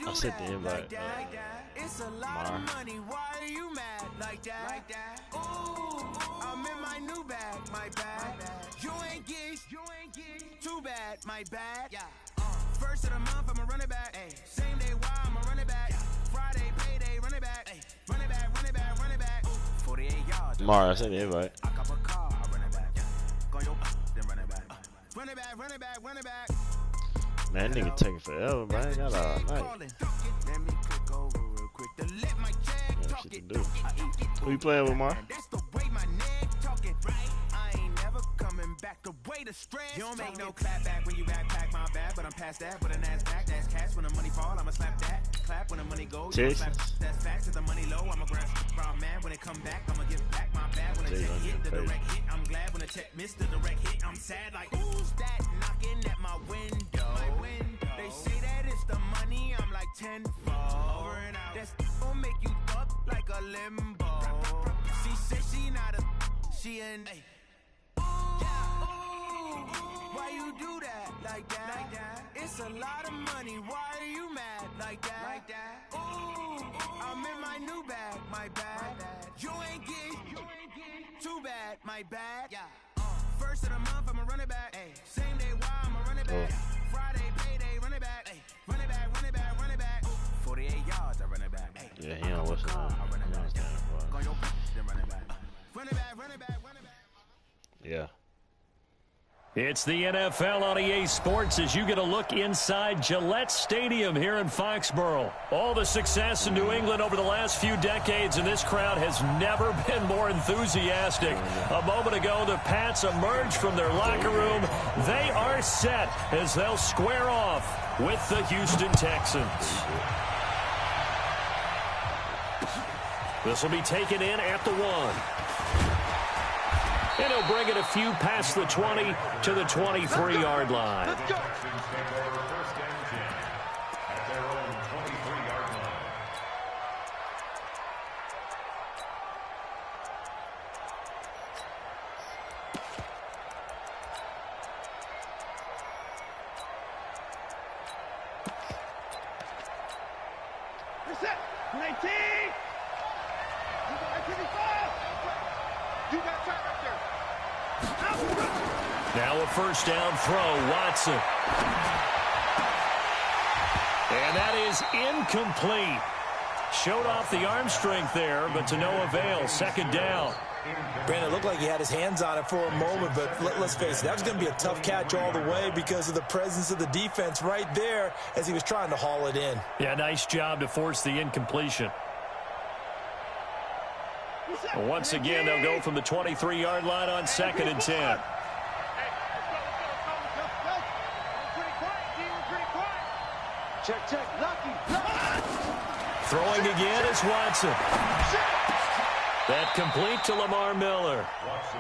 I sent the invite. It's a lot of money. Why are you mad like that? Ooh, I'm in my new bag, my bag. You ain't geek, too bad, my bad. First of the month, I'ma run it back. Same day, why I'ma run it back. Friday, payday, run it back. Run it back, run it back, run it back. 48 yards. Mara, I sent the invite. I cop a car, I run it back. Go your then run it back. Run it back, run it back, run it back. Man, that nigga taking forever, man. I ain't got all night. Let me click over real quick to let my check Got talk shit to it. do. Who you playing with, Mar? That's the way my neck talking, right? I ain't never coming back the way the stress. You don't make no clap back when you backpack my bag, but I'm past that with a NASDAQ. That's cash when the money fall, I'ma slap that. Clap when the money go. Texas. That's facts. If the money low, I'ma grab brown man when it come back. I'ma give back my bag when the check hit the direct hit. I'm glad when the check missed the direct hit. I'm sad like who's that knocking at my window? They say that it's the money. I'm like tenfold. Over and out. That's gon' make you up like a limbo. She said she not a. She in. Why you do that like that? It's a lot of money. Why are you mad like that? Ooh, I'm in my new bag, my bag. You ain't geek, too bad, my bad. First of the month, I'ma run it back. Same day, why I'ma run it back. Friday, payday, run it back. Run it back, run it back, run it back. 48 yards, I run it back. Yeah, he don't listen to I run it back. Go him. your then run it back. Run it back, run it back, run it back. Yeah. It's the NFL on EA Sports as you get a look inside Gillette Stadium here in Foxborough. All the success in New England over the last few decades, and this crowd has never been more enthusiastic. A moment ago, the Pats emerged from their locker room. They are set as they'll square off with the Houston Texans. This will be taken in at the 1. And he'll bring it a few past the 20 to the 23-yard line. Texans take over first and 10 at their own 23-yard line. You're set. 19. You got 55. You got time right there. Now a first down throw, Watson. And that is incomplete. Showed off the arm strength there, but to no avail. Second down. Brandon, it looked like he had his hands on it for a moment, but let's face it, that was going to be a tough catch all the way because of the presence of the defense right there as he was trying to haul it in. Yeah, nice job to force the incompletion. Once again, they'll go from the 23-yard line on 2nd and 10. Check, check. Lucky. Throwing again is Watson. That complete to Lamar Miller.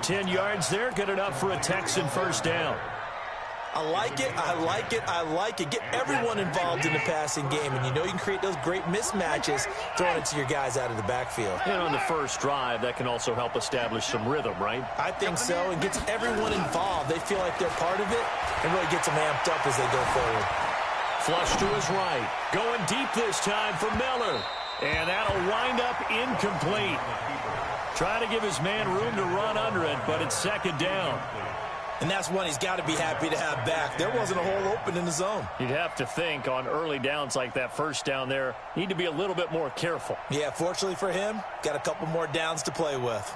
10 yards there, good enough for a Texan first down. I like it, I like it, I like it. Get everyone involved in the passing game, and you know you can create those great mismatches throwing it to your guys out of the backfield. And on the first drive, that can also help establish some rhythm, right? I think so, and gets everyone involved. They feel like they're part of it, and really gets them amped up as they go forward. Flush to his right. Going deep this time for Miller. And that'll wind up incomplete. Try to give his man room to run under it, but it's second down. And that's one he's got to be happy to have back. There wasn't a hole open in the zone. You'd have to think on early downs like that first down there, need to be a little bit more careful. Yeah, fortunately for him, got a couple more downs to play with.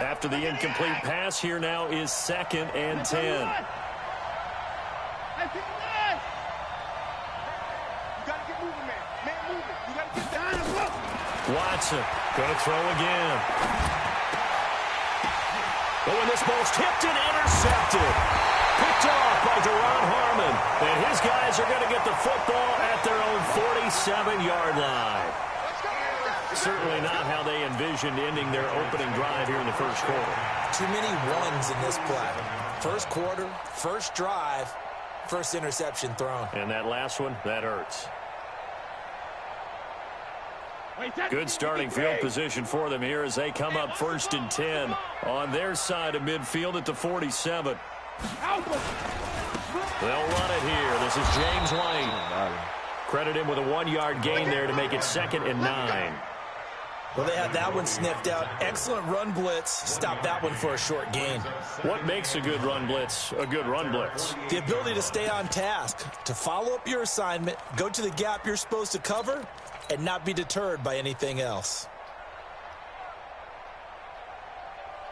After the incomplete pass, here now is 2nd and 10. Watson going to throw again. Oh, and this ball's tipped and intercepted. Picked off by Deron Harmon. And his guys are going to get the football at their own 47-yard line. Certainly not how they envisioned ending their opening drive here in the first quarter. Too many ones in this play. First quarter, first drive, first interception thrown. And that last one, that hurts. Good starting field position for them here as they come up 1st and 10 on their side of midfield at the 47. They'll run it here. This is James White. Credit him with a 1-yard gain there to make it 2nd and 9. Well, they had that one sniffed out. Excellent run blitz. Stop that one for a short gain. What makes a good run blitz a good run blitz? The ability to stay on task, to follow up your assignment, go to the gap you're supposed to cover, and not be deterred by anything else.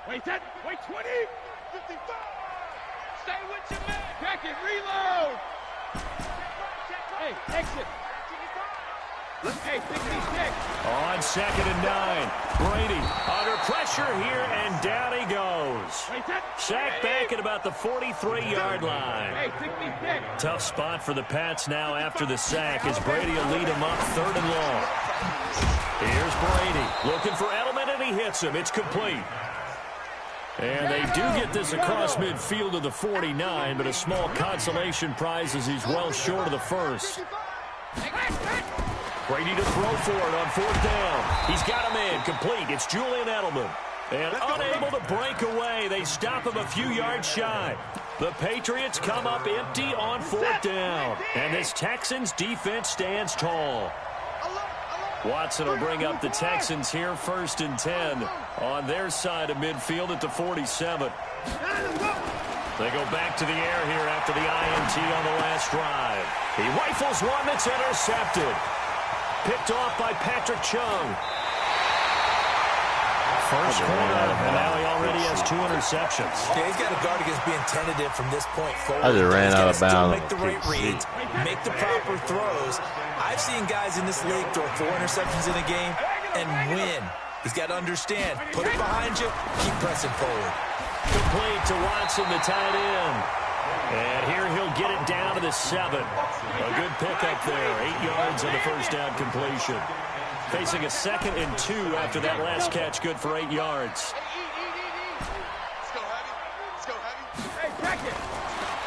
Wait 10, wait 20, 55. Stay with your man. Check it, reload. Hey, exit. Hey, 66. On 2nd and 9. Brady under pressure here, and down he goes. Sacked back at about the 43-yard line. Hey, 66. Tough spot for the Pats now after the sack as Brady will lead him up 3rd and long. Here's Brady looking for Edelman, and he hits him. It's complete. And they do get this across midfield to the 49, but a small consolation prize as he's well short of the first. Brady to throw for it on 4th down. He's got him in. Complete. It's Julian Edelman. And unable to break away. They stop him a few yards shy. The Patriots come up empty on 4th down. And this Texans defense stands tall. Watson will bring up the Texans here 1st and 10 on their side of midfield at the 47. They go back to the air here after the INT on the last drive. He rifles one that's intercepted. Picked off by Patrick Chung. First quarter, and now he already has 2 interceptions. Yeah, he's got to guard against being tentative from this point forward. I just ran out of bounds. Make the right reads, make the proper throws. I've seen guys in this league throw 4 interceptions in a game and win. He's got to understand, put it behind you, keep pressing forward. Complete to Watson, the tight end. And here he'll get it down to the 7. A good pickup there. 8 yards on the first down completion. Facing a 2nd and 2 after that last catch. Good for 8 yards.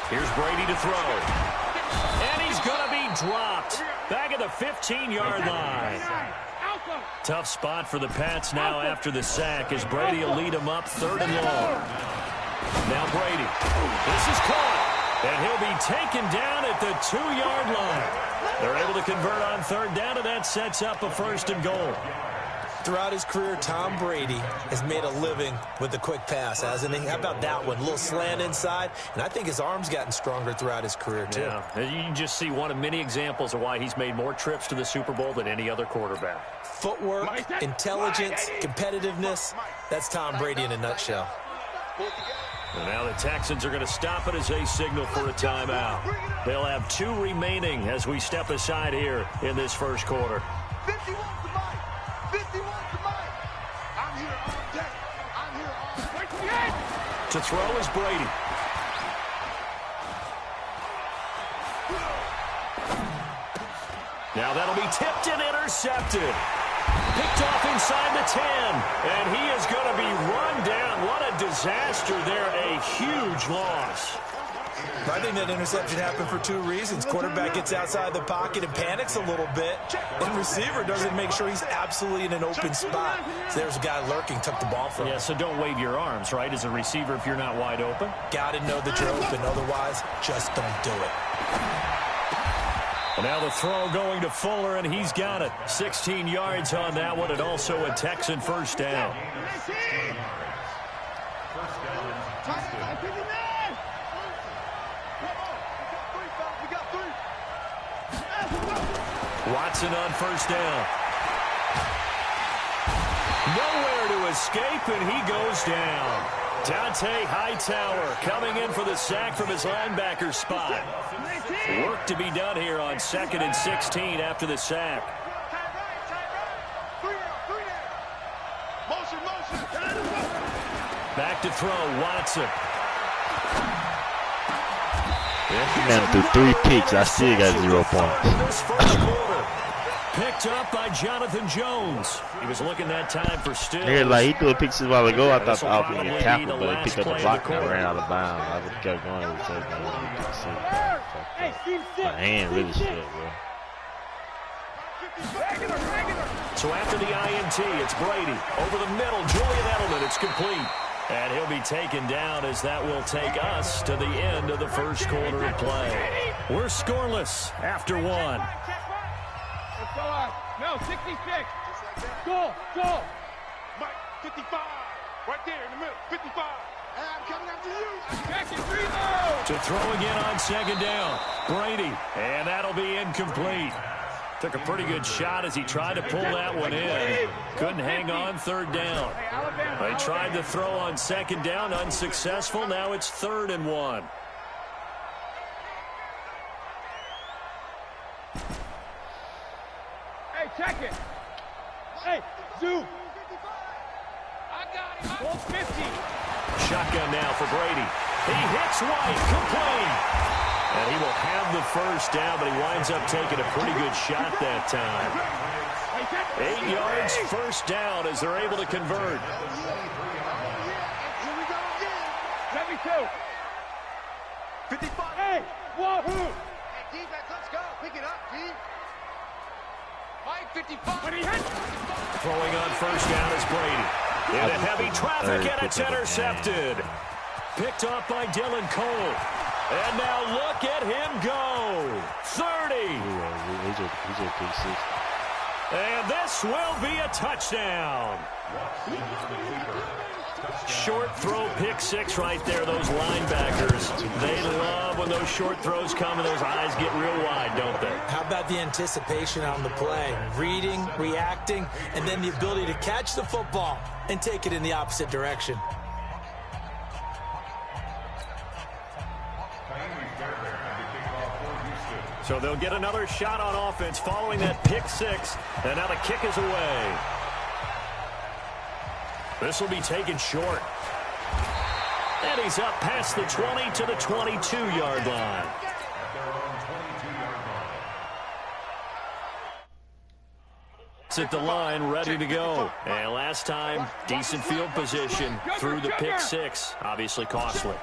Here's Brady to throw. And he's going to be dropped. Back at the 15-yard line. Tough spot for the Pats now after the sack as Brady will lead him up 3rd and long. Now Brady. This is caught. And he'll be taken down at the 2-yard line. They're able to convert on 3rd down, and that sets up a 1st and goal. Throughout his career, Tom Brady has made a living with the quick pass, hasn't he? How about that one? A little slant inside, and I think his arm's gotten stronger throughout his career, too. Yeah, you can just see one of many examples of why he's made more trips to the Super Bowl than any other quarterback. Footwork, intelligence, competitiveness, that's Tom Brady in a nutshell. And now the Texans are going to stop it as they signal for a timeout. They'll have 2 remaining as we step aside here in this first quarter. 51 to Mike. 51 to Mike. I'm here all day. I'm here all day. To throw is Brady. Now that'll be tipped and intercepted. Picked off inside the 10, and he is going to be run down. What a disaster there, a huge loss. I think that interception happened for 2 reasons. Quarterback gets outside the pocket and panics a little bit, and receiver doesn't make sure he's absolutely in an open spot. So there's a guy lurking, took the ball from him. Yeah, so don't wave your arms, right, as a receiver if you're not wide open. Got to know that you're open, otherwise just don't do it. Well, now the throw going to Fuller, and he's got it. 16 yards on that one, and also a Texan first down. Watson on first down. Nowhere to escape, and he goes down. Dante Hightower coming in for the sack from his linebacker spot. Work to be done here on 2nd and 16 after the sack. Back to throw, Watson. He ran through 3 picks. I still got 0 points. This first quarter, picked up by Jonathan Jones. He was looking that time for Stills. Yeah, like he threw a pick a while ago. I thought the offense would tackle, but he picked up the block and I ran out of bounds. I would have kept going. My hand really shit, bro. So after the INT, it's Brady. Over the middle, Julian Edelman. It's complete. And he'll be taken down as that will take us to the end of the first quarter of play. We're scoreless after one. Let's go on. No, 66. Go. Mike, 55. Right there in the middle. 55. And I'm coming after you. Back in 3-0. To throw again on second down. Brady. And that'll be incomplete. Took a pretty good shot as he tried to pull that one in. Couldn't hang on third down. They tried to throw on second down. Unsuccessful. Now it's 3rd and 1. Hey, check it. Hey, zoom. I got him. Hold 50. Shotgun now for Brady. He hits White. Complete. And he will have the first down, but he winds up taking a pretty good shot that time. 8 yards, first down as they're able to convert. 72. 55. Hey, wahoo. Hey, defense, let's go. Pick it up, D. Mike, 55. When he hit. Throwing on first down is Brady. Into heavy traffic, and it's intercepted. Picked off by Dylan Cole. And now look at him go. 30. And this will be a touchdown. Short throw, pick six right there. Those linebackers, they love when those short throws come and those eyes get real wide, don't they? How about the anticipation on the play? Reading, reacting, and then the ability to catch the football and take it in the opposite direction. So they'll get another shot on offense following that pick six. And now the kick is away. This will be taken short. And he's up past the 20 to the 22-yard line. At the line, ready to go. And last time, decent field position through the pick six. Obviously costly.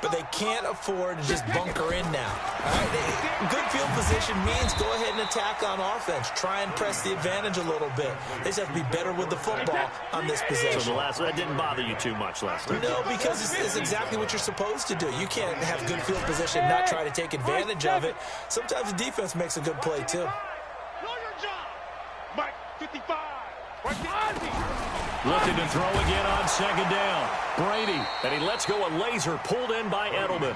But they can't afford to just bunker in now. All right? Good field position means go ahead and attack on offense. Try and press the advantage a little bit. They just have to be better with the football on this possession. So that didn't bother you too much last time? No, because it's exactly what you're supposed to do. You can't have good field position and not try to take advantage of it. Sometimes the defense makes a good play, too. Know your job. Mike, 55. Right there. Looking to throw again on second down. Brady, and he lets go a laser pulled in by Edelman.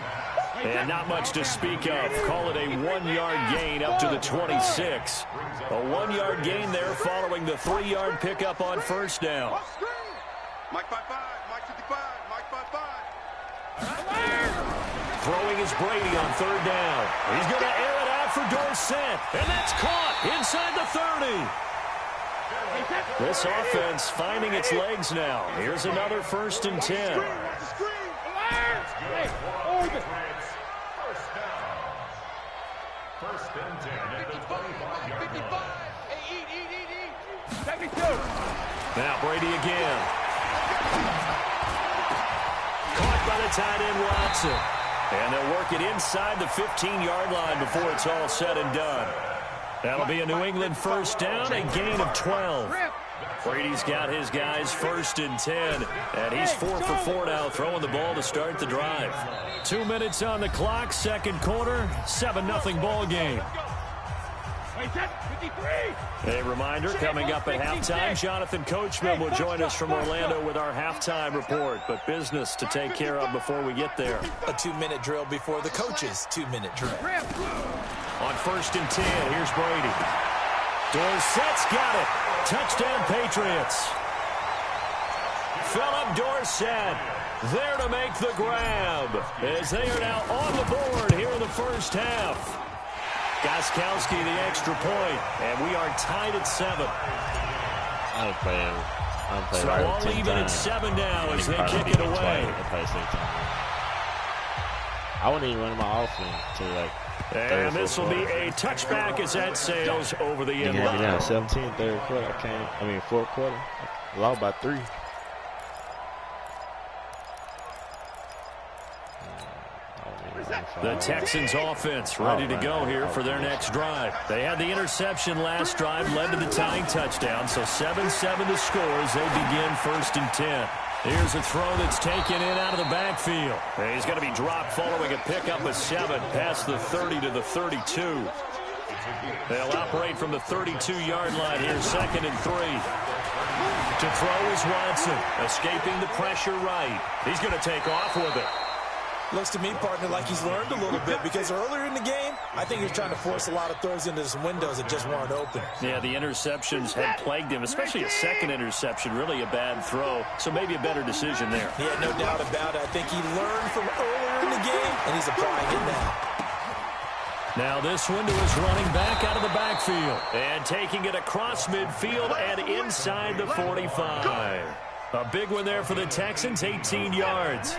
And not much to speak of. Call it a 1-yard gain up to the 26. A 1-yard gain there following the 3-yard pickup on first down. Mike 55, Mike 55, Mike 55. Throwing is Brady on third down. He's going to air it out for Dorsett. And that's caught inside the 30. This offense finding its legs now. Here's another 1st and 10. First and 10 at the 25-yard line. Now Brady again. Caught by the tight end Watson. And they'll work it inside the 15-yard line before it's all said and done. That'll be a New England first down, a gain of 12. Brady's got his guys 1st and 10, and he's 4 for 4 now, throwing the ball to start the drive. 2 minutes on the clock, second quarter, 7-0 ball game. A reminder, coming up at halftime, Jonathan Coachman will join us from Orlando with our halftime report, but business to take care of before we get there. A 2-minute drill before the coach's 2-minute drill. On 1st and 10, here's Brady. Dorsett's got it. Touchdown, Patriots. Philip Dorsett there to make the grab as they are now on the board here in the first half. Gostkowski the extra point, and we are tied at 7. I'm playing So right all even at 7 now as they kick it away. I wouldn't even run my offense to like. And this will be a touchback as that sails over the end line. Yeah, 17, third quarter. Fourth quarter. I lost by 3. The Texans offense ready to go here for their next drive. They had the interception last drive, led to the tying touchdown, so 7-7 to score as they begin 1st and 10. Here's a throw that's taken in out of the backfield. And he's going to be dropped following a pickup of 7 past the 30 to the 32. They'll operate from the 32-yard line here, 2nd and 3. To throw is Watson, escaping the pressure right. He's going to take off with it. Looks to me, partner, like he's learned a little bit because earlier in the game, I think he was trying to force a lot of throws into some windows that just weren't open. Yeah, the interceptions had plagued him, especially a second interception, really a bad throw. So maybe a better decision there. Yeah, no doubt about it. I think he learned from earlier in the game, and he's applying it now. Now this window is running back out of the backfield and taking it across midfield and inside the 45. A big one there for the Texans, 18 yards.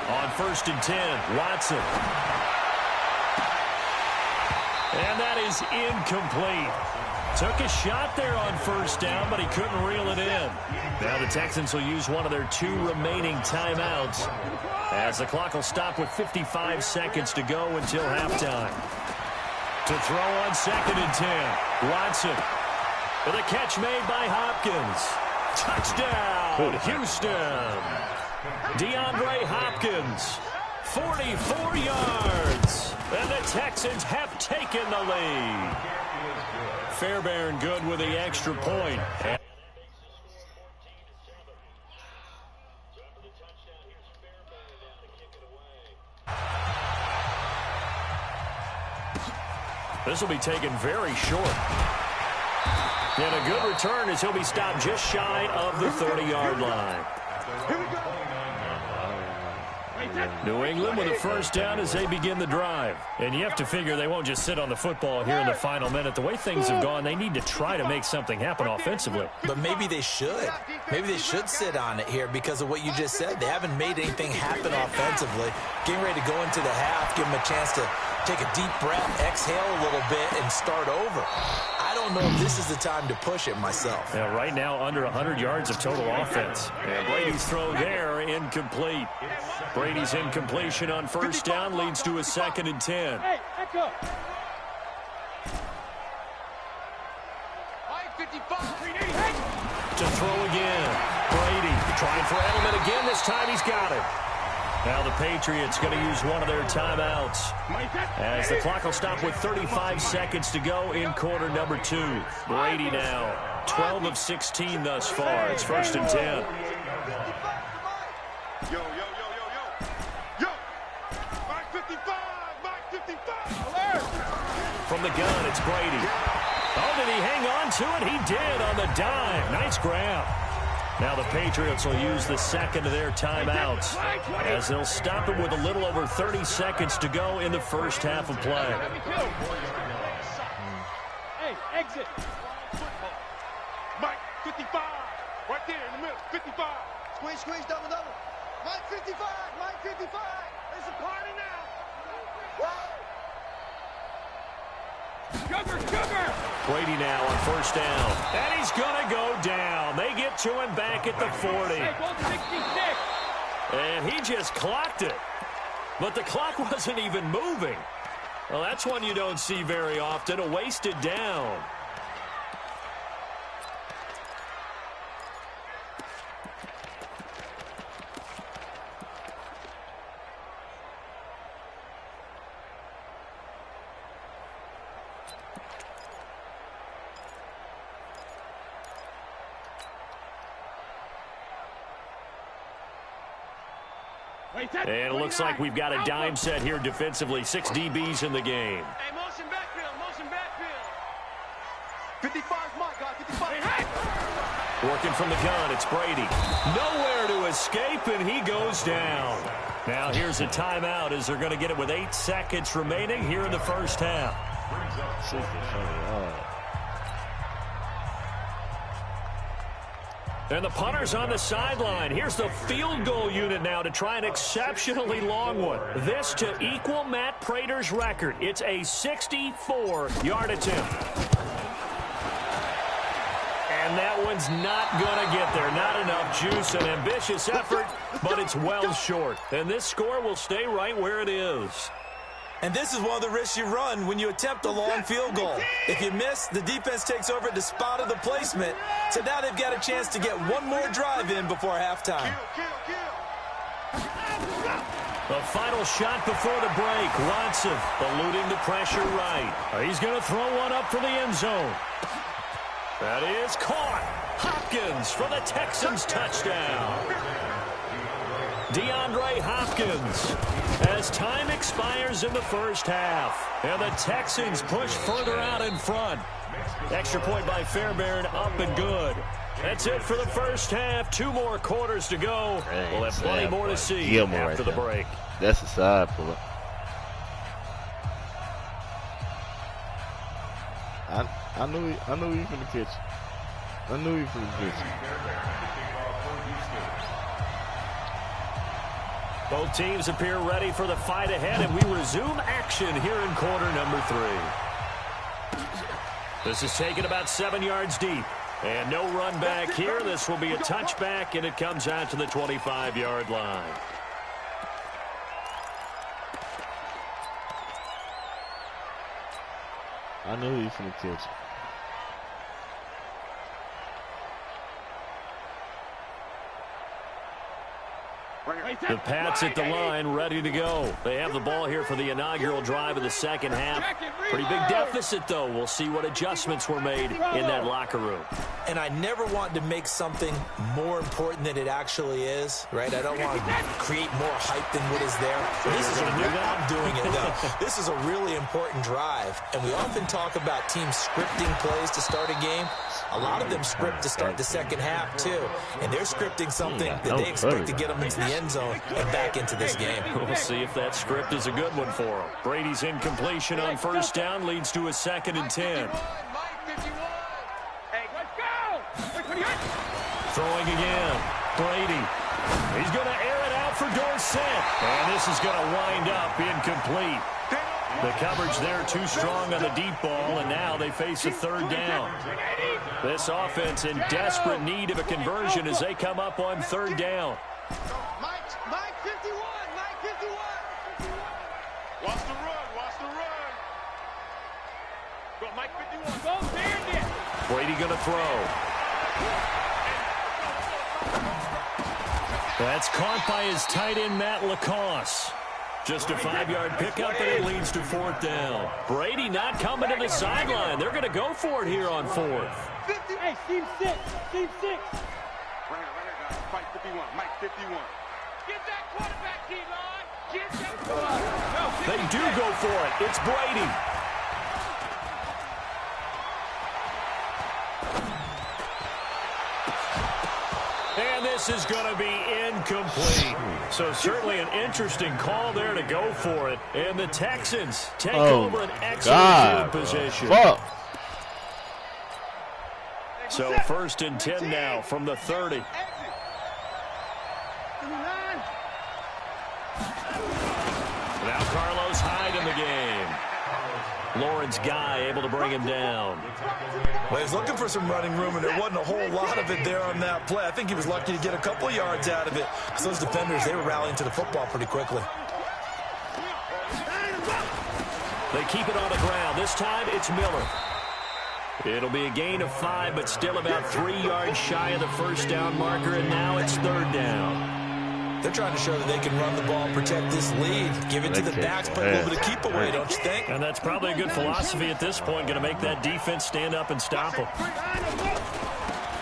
On 1st and 10, Watson. And that is incomplete. Took a shot there on 1st down, but he couldn't reel it in. Now the Texans will use one of their 2 remaining timeouts as the clock will stop with 55 seconds to go until halftime. To throw on 2nd and 10, Watson. With a catch made by Hopkins. Touchdown, Houston. DeAndre Hopkins, 44 yards. And the Texans have taken the lead. Fairbairn good with the extra point. This will be taken very short. And a good return as he'll be stopped just shy of the 30-yard line. New England with a 1st down as they begin the drive. And you have to figure they won't just sit on the football here in the final minute. The way things have gone, they need to try to make something happen offensively. But maybe they should. Maybe they should sit on it here because of what you just said. They haven't made anything happen offensively. Getting ready to go into the half, give them a chance to take a deep breath, exhale a little bit, and start over. I don't know if this is the time to push it myself. Yeah, right now, under 100 yards of total offense. And Brady's throw there, incomplete. Brady's incompletion on 1st down leads to a 2nd and 10. Hey, echo. To throw again. Brady trying for Edelman again. This time he's got it. Now the Patriots going to use one of their timeouts as the clock will stop with 35 seconds to go in quarter number 2. Brady now 12 of 16 thus far. It's 1st and 10. Yo, yo, yo, yo, yo. Yo. Mike 55. Mike 55. Alert. From the gun, it's Brady. Oh, did he hang on to it? He did on the dime. Nice grab. Now the Patriots will use the 2nd of their timeouts as they'll stop it with a little over 30 seconds to go in the 1st half of play. Hey, exit. Mike 55. Right there in the middle. 55. Squeeze, squeeze, double, double. Mike 55, Mike 55. It's a party now. Sugar, sugar. Brady now on 1st down. And he's going to go down. They get to him back at the 40. Hey, goal 66. And he just clocked it. But the clock wasn't even moving. Well, that's one you don't see very often, a wasted down. And it looks like we've got a dime set here defensively. 6 DBs in the game. Hey, motion backfield, motion backfield. 55's Mike, guys. 55. Hey, Working from the gun, it's Brady. Nowhere to escape, and he goes down. Now here's a timeout as they're going to get it with 8 seconds remaining here in the 1st half. And the punter's on the sideline. Here's the field goal unit now to try an exceptionally long one. This to equal Matt Prater's record. It's a 64-yard attempt. And that one's not going to get there. Not enough juice. An ambitious effort, but it's well short. And this score will stay right where it is. And this is one of the risks you run when you attempt a long field goal. If you miss, the defense takes over at the spot of the placement. So now they've got a chance to get one more drive in before halftime. The final shot before the break. Watson eluding the pressure right. He's going to throw one up for the end zone. That is caught. Hopkins for the Texans touchdown. DeAndre Hopkins as time expires in the first half. And the Texans push further out in front. Extra point by Fairbairn, up and good. That's it for the first half. 2 more quarters to go. We'll have plenty more to see after the break. That's a side pull up. I knew he was going to catch it. I knew he was going to catch it. Both teams appear ready for the fight ahead, and we resume action here in quarter number 3. This is taken about 7 yards deep. And no run back here. This will be a touchback, and it comes out to the 25-yard line. I knew he was going to catch it. The Pats at the line, ready to go. They have the ball here for the inaugural drive of the second half. Pretty big deficit, though. We'll see what adjustments were made in that locker room. And I never want to make something more important than it actually is, right? I don't want to create more hype than what is there. This is I'm doing it, though. This is a really important drive. And we often talk about teams scripting plays to start a game. A lot of them script to start the second half, too. And they're scripting something that they expect to get them into the end zone and back into this game. We'll see if that script is a good one for them. Brady's incompletion on first down leads to a 2nd and 10. Throwing again. Brady. He's going to air it out for Dorsett. And this is going to wind up incomplete. The coverage there too strong on the deep ball, and now they face a 3rd down. This offense in desperate need of a conversion as they come up on 3rd down. Mike 51, Mike 51. Watch the run, watch the run. Go, Mike 51. Go, Bandit. Brady going to throw. That's caught by his tight end, Matt Lacoste. Just a 5-yard pickup, and it leads to 4th down. Brady not coming to the sideline. They're going to go for it here on 4th. Hey, team 6, team 6. Right here, guys. Mike 51, Mike 51. Get that quarterback, D-line. Get that quarterback. They do go for it. It's Brady. And this is going to be incomplete. So certainly an interesting call there to go for it. And the Texans take over an excellent field position. Fuck. So 1st and 10 now from the 30. Now Carlos Hyde in the game. Lawrence Guy able to bring him down. Well, he was looking for some running room, and there wasn't a whole lot of it there on that play. I think he was lucky to get a couple yards out of it, because those defenders, they were rallying to the football pretty quickly. They keep it on the ground. This time it's Miller. It'll be a gain of 5, but still about 3 yards shy of the first down marker, and now it's 3rd down. They're trying to show that they can run the ball, protect this lead, give it to the backs, play a little bit of keep away, don't you think? And that's probably a good philosophy at this point, going to make that defense stand up and stop them.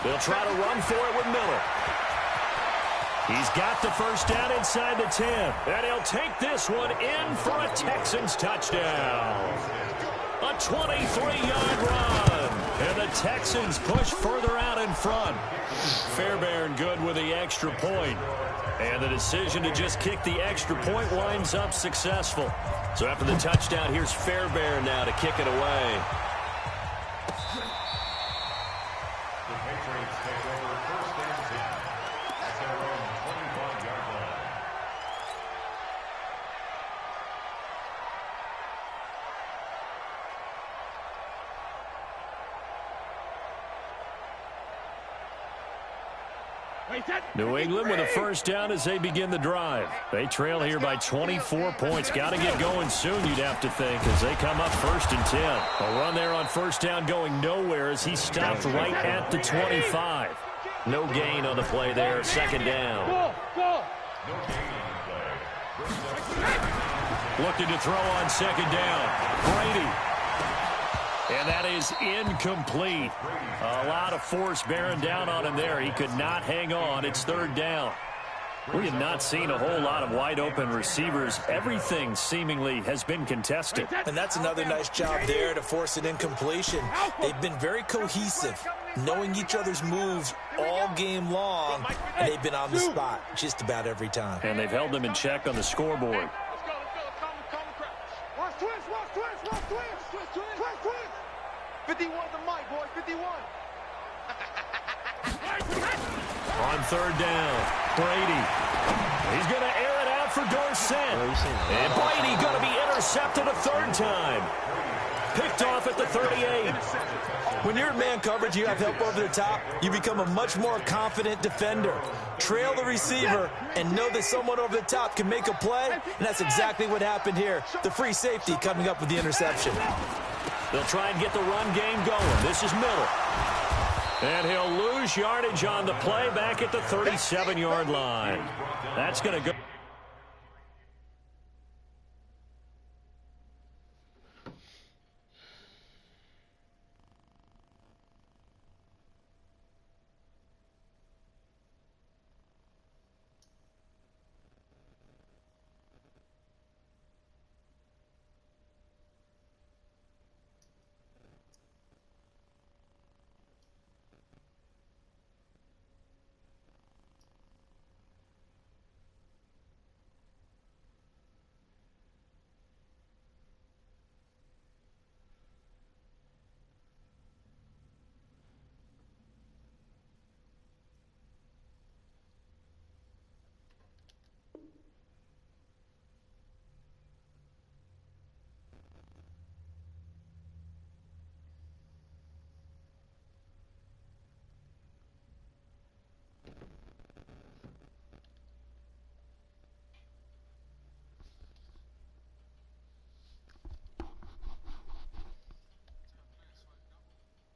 They'll try to run for it with Miller. He's got the first down inside the 10, and he'll take this one in for a Texans touchdown. A 23-yard run, and the Texans push further out in front. Fairbairn good with the extra point. And the decision to just kick the extra point winds up successful. So after the touchdown, here's Fairbairn now to kick it away. The Patriots take over 1st and 10 at their own 25-yard line. New England with a first down as they begin the drive. They trail here by 24 points. Got to get going soon, you'd have to think, as they come up 1st and 10. A run there on first down going nowhere as he stopped right at the 25. No gain on the play there, 2nd down. Looking to throw on 2nd down. Brady. And that is incomplete. A lot of force bearing down on him there. He could not hang on. It's 3rd down. We have not seen a whole lot of wide-open receivers. Everything seemingly has been contested. And that's another nice job there to force an incompletion. They've been very cohesive, knowing each other's moves all game long, and they've been on the spot just about every time. And they've held them in check on the scoreboard. Watch twist. 51 the mic, boys, 51. On 3rd down, Brady. He's going to air it out for Dorsett. And Brady going to be intercepted a 3rd time. Picked off at the 38. When you're in man coverage, you have help over the top, you become a much more confident defender. Trail the receiver and know that someone over the top can make a play, and that's exactly what happened here. The free safety coming up with the interception. They'll try and get the run game going. This is Miller. And he'll lose yardage on the play back at the 37-yard line. That's going to go.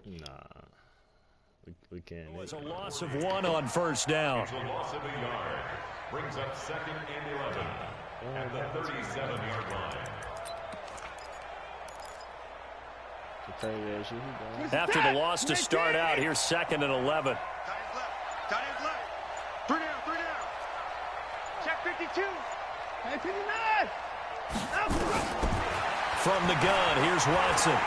Nah, we can't. It's a loss of 1 on first down. It's a loss of a yard. Brings up 2nd and 11 at the 37-yard line. After the loss to start out, here's 2nd and 11. Tight ends left. 3 down. Check 52. Hey, 59. From the gun, here's Watson.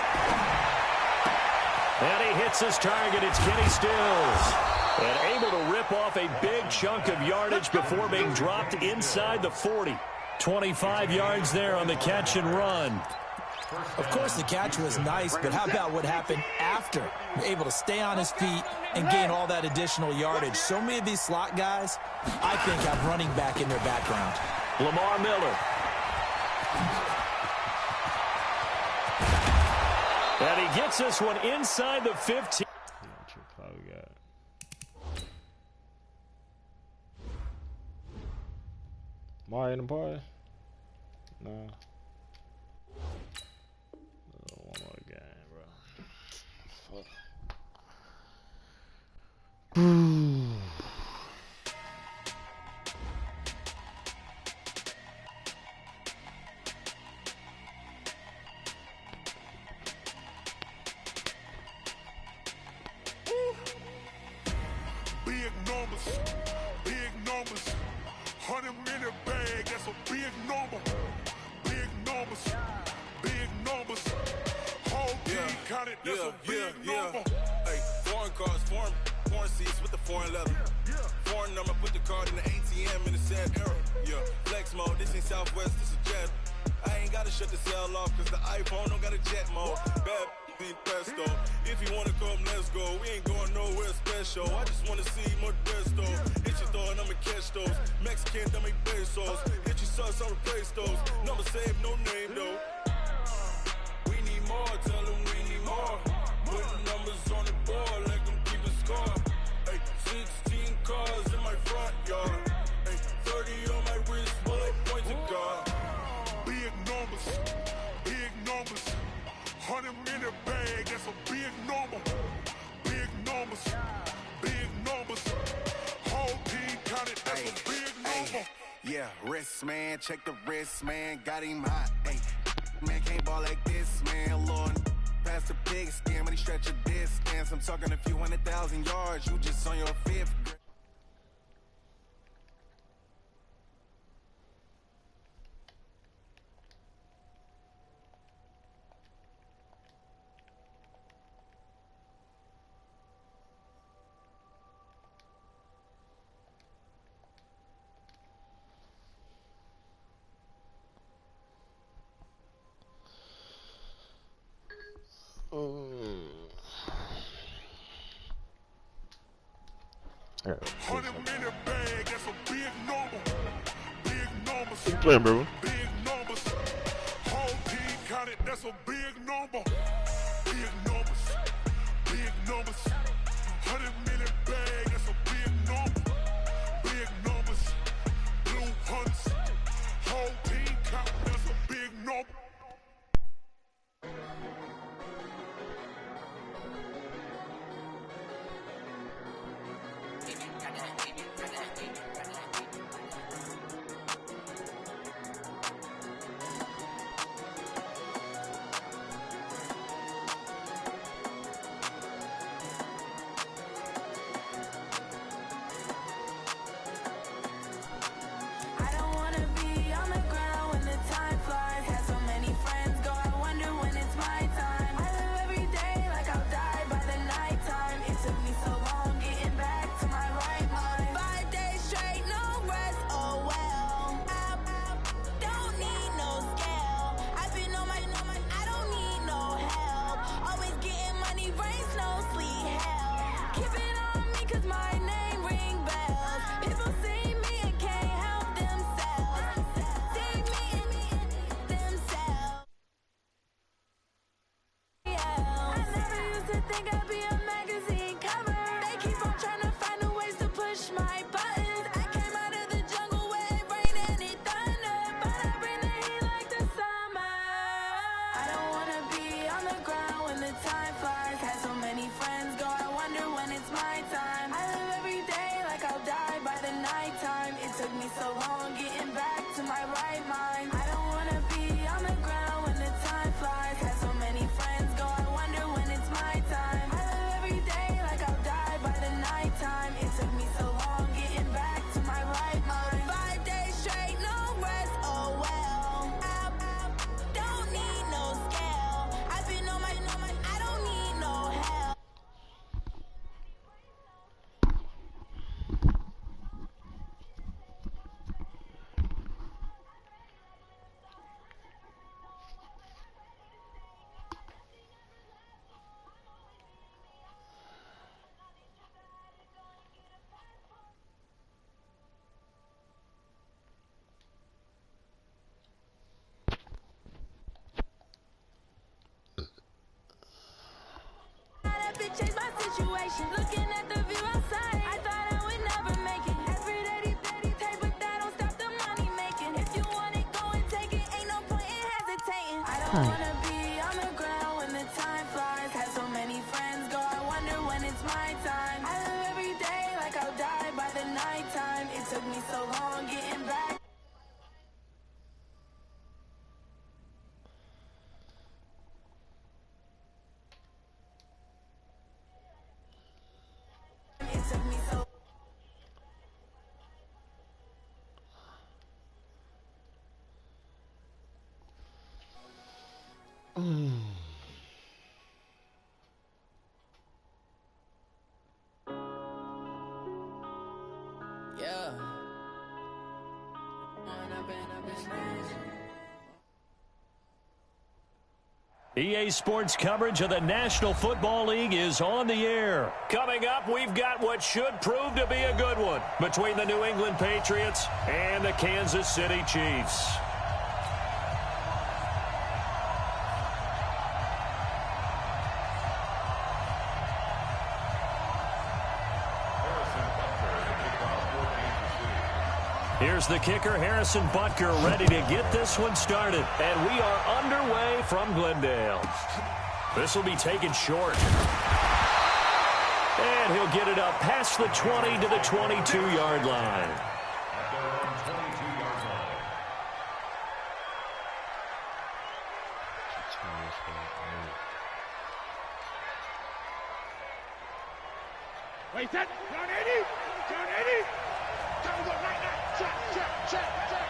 And he hits his target. It's Kenny Stills. And able to rip off a big chunk of yardage before being dropped inside the 40. 25 yards there on the catch and run. Of course, the catch was nice, but how about what happened after? Able to stay on his feet and gain all that additional yardage. So many of these slot guys, I think, have running back in their background. Lamar Miller. And he gets this one inside the 15. Mario in the party? Nah. One more game, bro. Fuck. Big numbers, 100 minute bag, that's a big number. Big numbers, whole team counted, that's a big number. Hey, foreign cars, foreign seats with the foreign leather. Foreign number, put the card in the ATM in the sad era. Yeah, flex mode, this ain't Southwest, this is jet. I ain't gotta shut the cell off, cause the iPhone don't got a jet mode. Bad being pesto. If you wanna come, let's go. We ain't going nowhere special. I just wanna see more pesto. Hit your throw and I'ma catch those. Mexican, that make pesos. Hit your sauce, I'll replace those. Number saved, no name though. We need more, tell them we need more. Putting numbers on the board like I'm keeping score. Hey, 16 cars in my Yeah, wrist, man, check the wrist, man, got him hot. Hey, man, can't ball like this, man, Lord. Past the pig skin, when he stretch a distance. I'm talking a few 100,000 yards, you just on your fifth. Alright. 100-minute bag, that's a big number. Big numbers. Keep playing, bro. Big numbers. Whole team counted, that's a big number. Big numbers. Big numbers. 100-minute bag, that's a big number. Big numbers. Blue hunts. Whole team count, that's a big number. I don't wanna be on the ground when the time flies. Had so many friends go, I wonder when it's my time. I live every day like I'll die by the nighttime. It took me so long getting back to my right mind. 5 days straight, no rest, oh well. I don't need no scale. I've been on my, I don't need no help. Always getting money, rain, snow, sleet, hell. Keep it on me 'cause my name ring bells. People see me and can't help themselves. See me and themselves. I never used to think I'd be a magazine cover. They keep on trying to find new ways to push my buttons. I came out of the jungle where it rained and it thundered, but I bring the heat like the summer. I don't wanna be on the ground when the time flies. Had so many friends go, I wonder when it's my time. I live every day like I'll die by the nighttime. It took me so long getting back to my right mind. I don't wanna be on the ground when the time flies. Had so many friends go, I wonder when it's my time. I live every day like I'll die by the nighttime. It took me so long getting back to my right mind. 5 days straight, no rest, oh well. I don't need no scale. I've been on my, I don't need no help. That bitch changed my situation. Looking at the view outside, I thought I would never make it. Every day, take, but that don't stop the money making. If you want it, go and take it. Ain't no point in hesitating. I don't wanna be on the ground when the time flies. Had so many friends go, I wonder when it's my time. I live every day like I'll die by the nighttime. It took me so long getting back. It took me so. Yeah. EA Sports coverage of the National Football League is on the air. Coming up, we've got what should prove to be a good one between the New England Patriots and the Kansas City Chiefs. Here's the kicker, Harrison Butker, ready to get this one started. And we are underway from Glendale. This will be taken short. And he'll get it up past the 20 to the 22-yard line. At their own 22-yard Ready, set, turn 80, turn 80. Time to go, 9, check, check, check, check.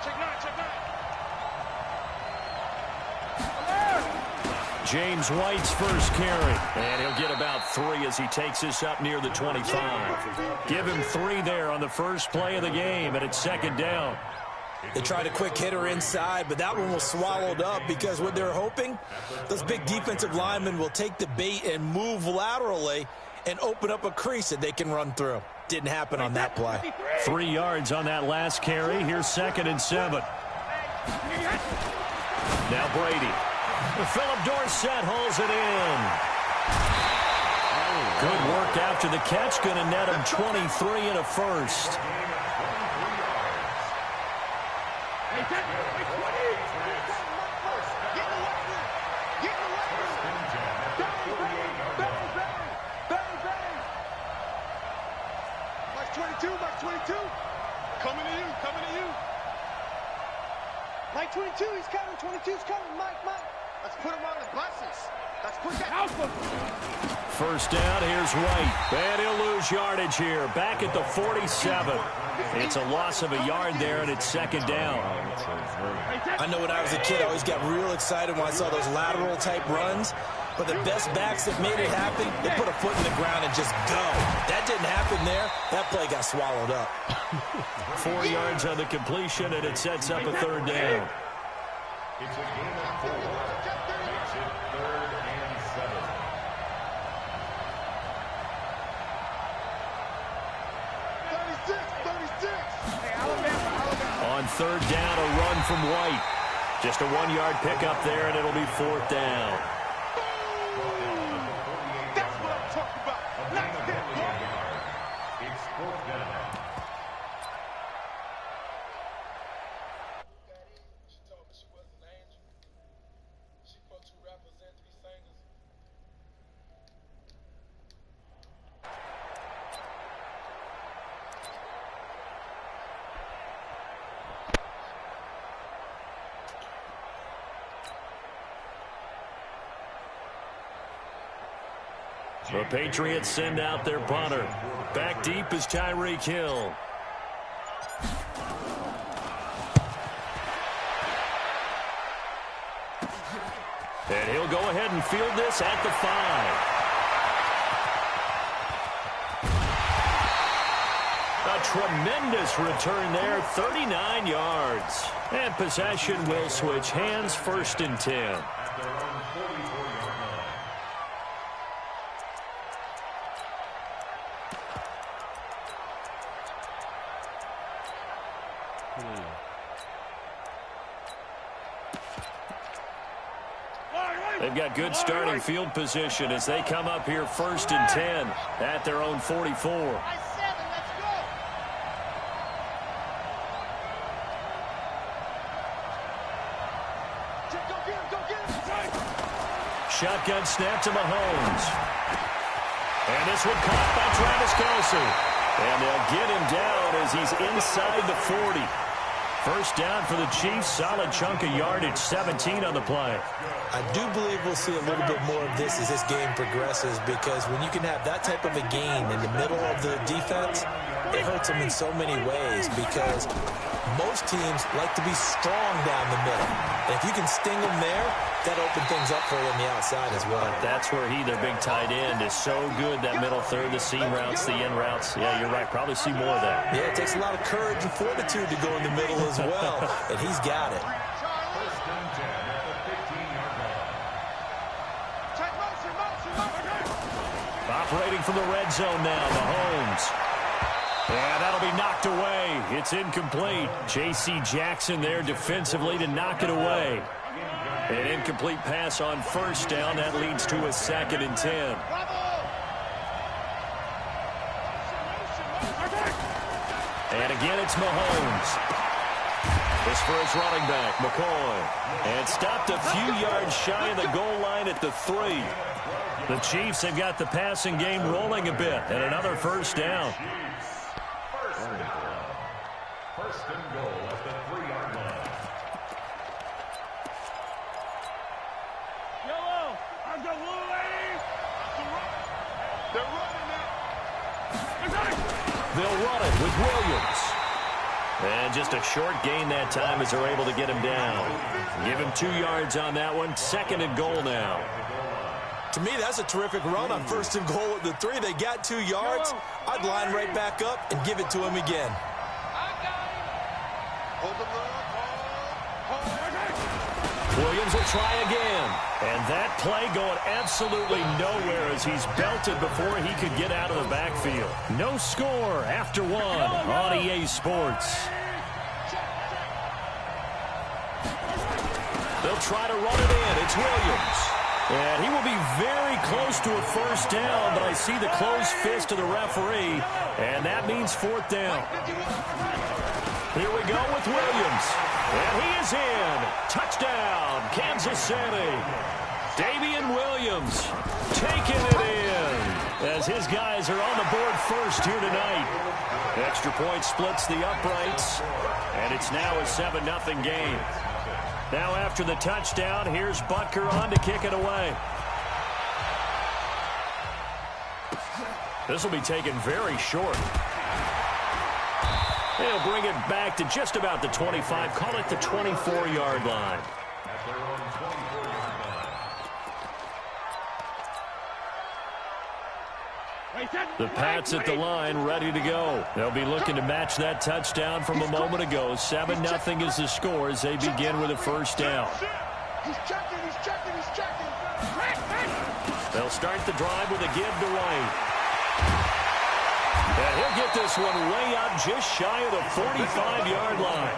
Check 9, check 9. James White's first carry, and he'll get about 3 as he takes this up near the 25. Give him 3 there on the first play of the game, and it's second down. They tried a quick hitter inside, but that one was swallowed up because what they're hoping, those big defensive linemen will take the bait and move laterally and open up a crease that they can run through. Didn't happen on that play. 3 yards on that last carry. Here's 2nd and 7. Now Brady. Philip Dorsett holds it in. Good work after the catch. Going to net him 23 and a first. Mike 22, Mike 22. Coming to you, coming to you. Mike 22, he's coming, 22's coming, Mike. Let's put him on the buses. Let's put that out. First down, here's White. And he'll lose yardage here. Back at the 47. It's a loss of a yard there, and it's second down. I know when I was a kid, I always got real excited when I saw those lateral-type runs. But the best backs that made it happen, they put a foot in the ground and just go. That didn't happen there. That play got swallowed up. 4 yards on the completion, and it sets up a third down. It's a gain of 4. Makes it 3rd and 7. On third down, a run from White. Just a 1-yard pickup there, and it'll be 4th down. That's what I'm talking about. Let's get it. It's 4th down. She told me she was an angel. She put 2 rappers and 3 singers. The Patriots send out their punter. Back deep is Tyreek Hill. And he'll go ahead and field this at the 5. A tremendous return there, 39 yards. And possession will switch hands, 1st and 10. They've got good starting field position as they come up here 1st and 10 at their own 44. Shotgun snap to Mahomes. And this one caught by Travis Kelce. And they'll get him down as he's inside the 40. First down for the Chiefs. Solid chunk of yardage, 17 on the play. I do believe we'll see a little bit more of this as this game progresses, because when you can have that type of a gain in the middle of the defense, it hurts them in so many ways, because most teams like to be strong down the middle. And if you can sting them there, that opens things up for you on the outside as well. That's where their big tight end, is so good, that middle third, the seam routes, the in routes. Yeah, you're right. Probably see more of that. Yeah, it takes a lot of courage and fortitude to go in the middle as well, and he's got it. Operating from the red zone now, Mahomes. And that'll be knocked away. It's incomplete. J.C. Jackson there defensively to knock it away. An incomplete pass on first down. That leads to a 2nd and 10. And again, it's Mahomes. This for his running back, McCoy. And stopped a few yards shy of the goal line at the 3. The Chiefs have got the passing game rolling a bit, and another first down. First and goal at the 3-yard line. Yellow, I'm the blue lady. They're running it. They'll run it with Williams. And just a short gain that time as they're able to get him down. Give him 2 yards on that one. 2nd and goal now. To me, that's a terrific run on 1st and goal at the 3. They got 2 yards. I'd line right back up and give it to him again. Williams will try again. And that play going absolutely nowhere as he's belted before he could get out of the backfield. No score after 1 on EA Sports. They'll try to run it in. It's Williams. And he will be very close to a 1st down, but I see the closed fist of the referee, and that means 4th down. Here we go with Williams. And he is in. Touchdown, Kansas City. Damian Williams taking it in as his guys are on the board first here tonight. Extra point splits the uprights, and it's now a 7-0 game. Now after the touchdown, here's Butker on to kick it away. This will be taken very short. They'll bring it back to just about the 25, call it the 24-yard line. The Pats at the line, ready to go. They'll be looking to match that touchdown from a moment ago. 7-0 is the score as they begin with a 1st down. They'll start the drive with a give to White. And he'll get this one way up just shy of the 45-yard line.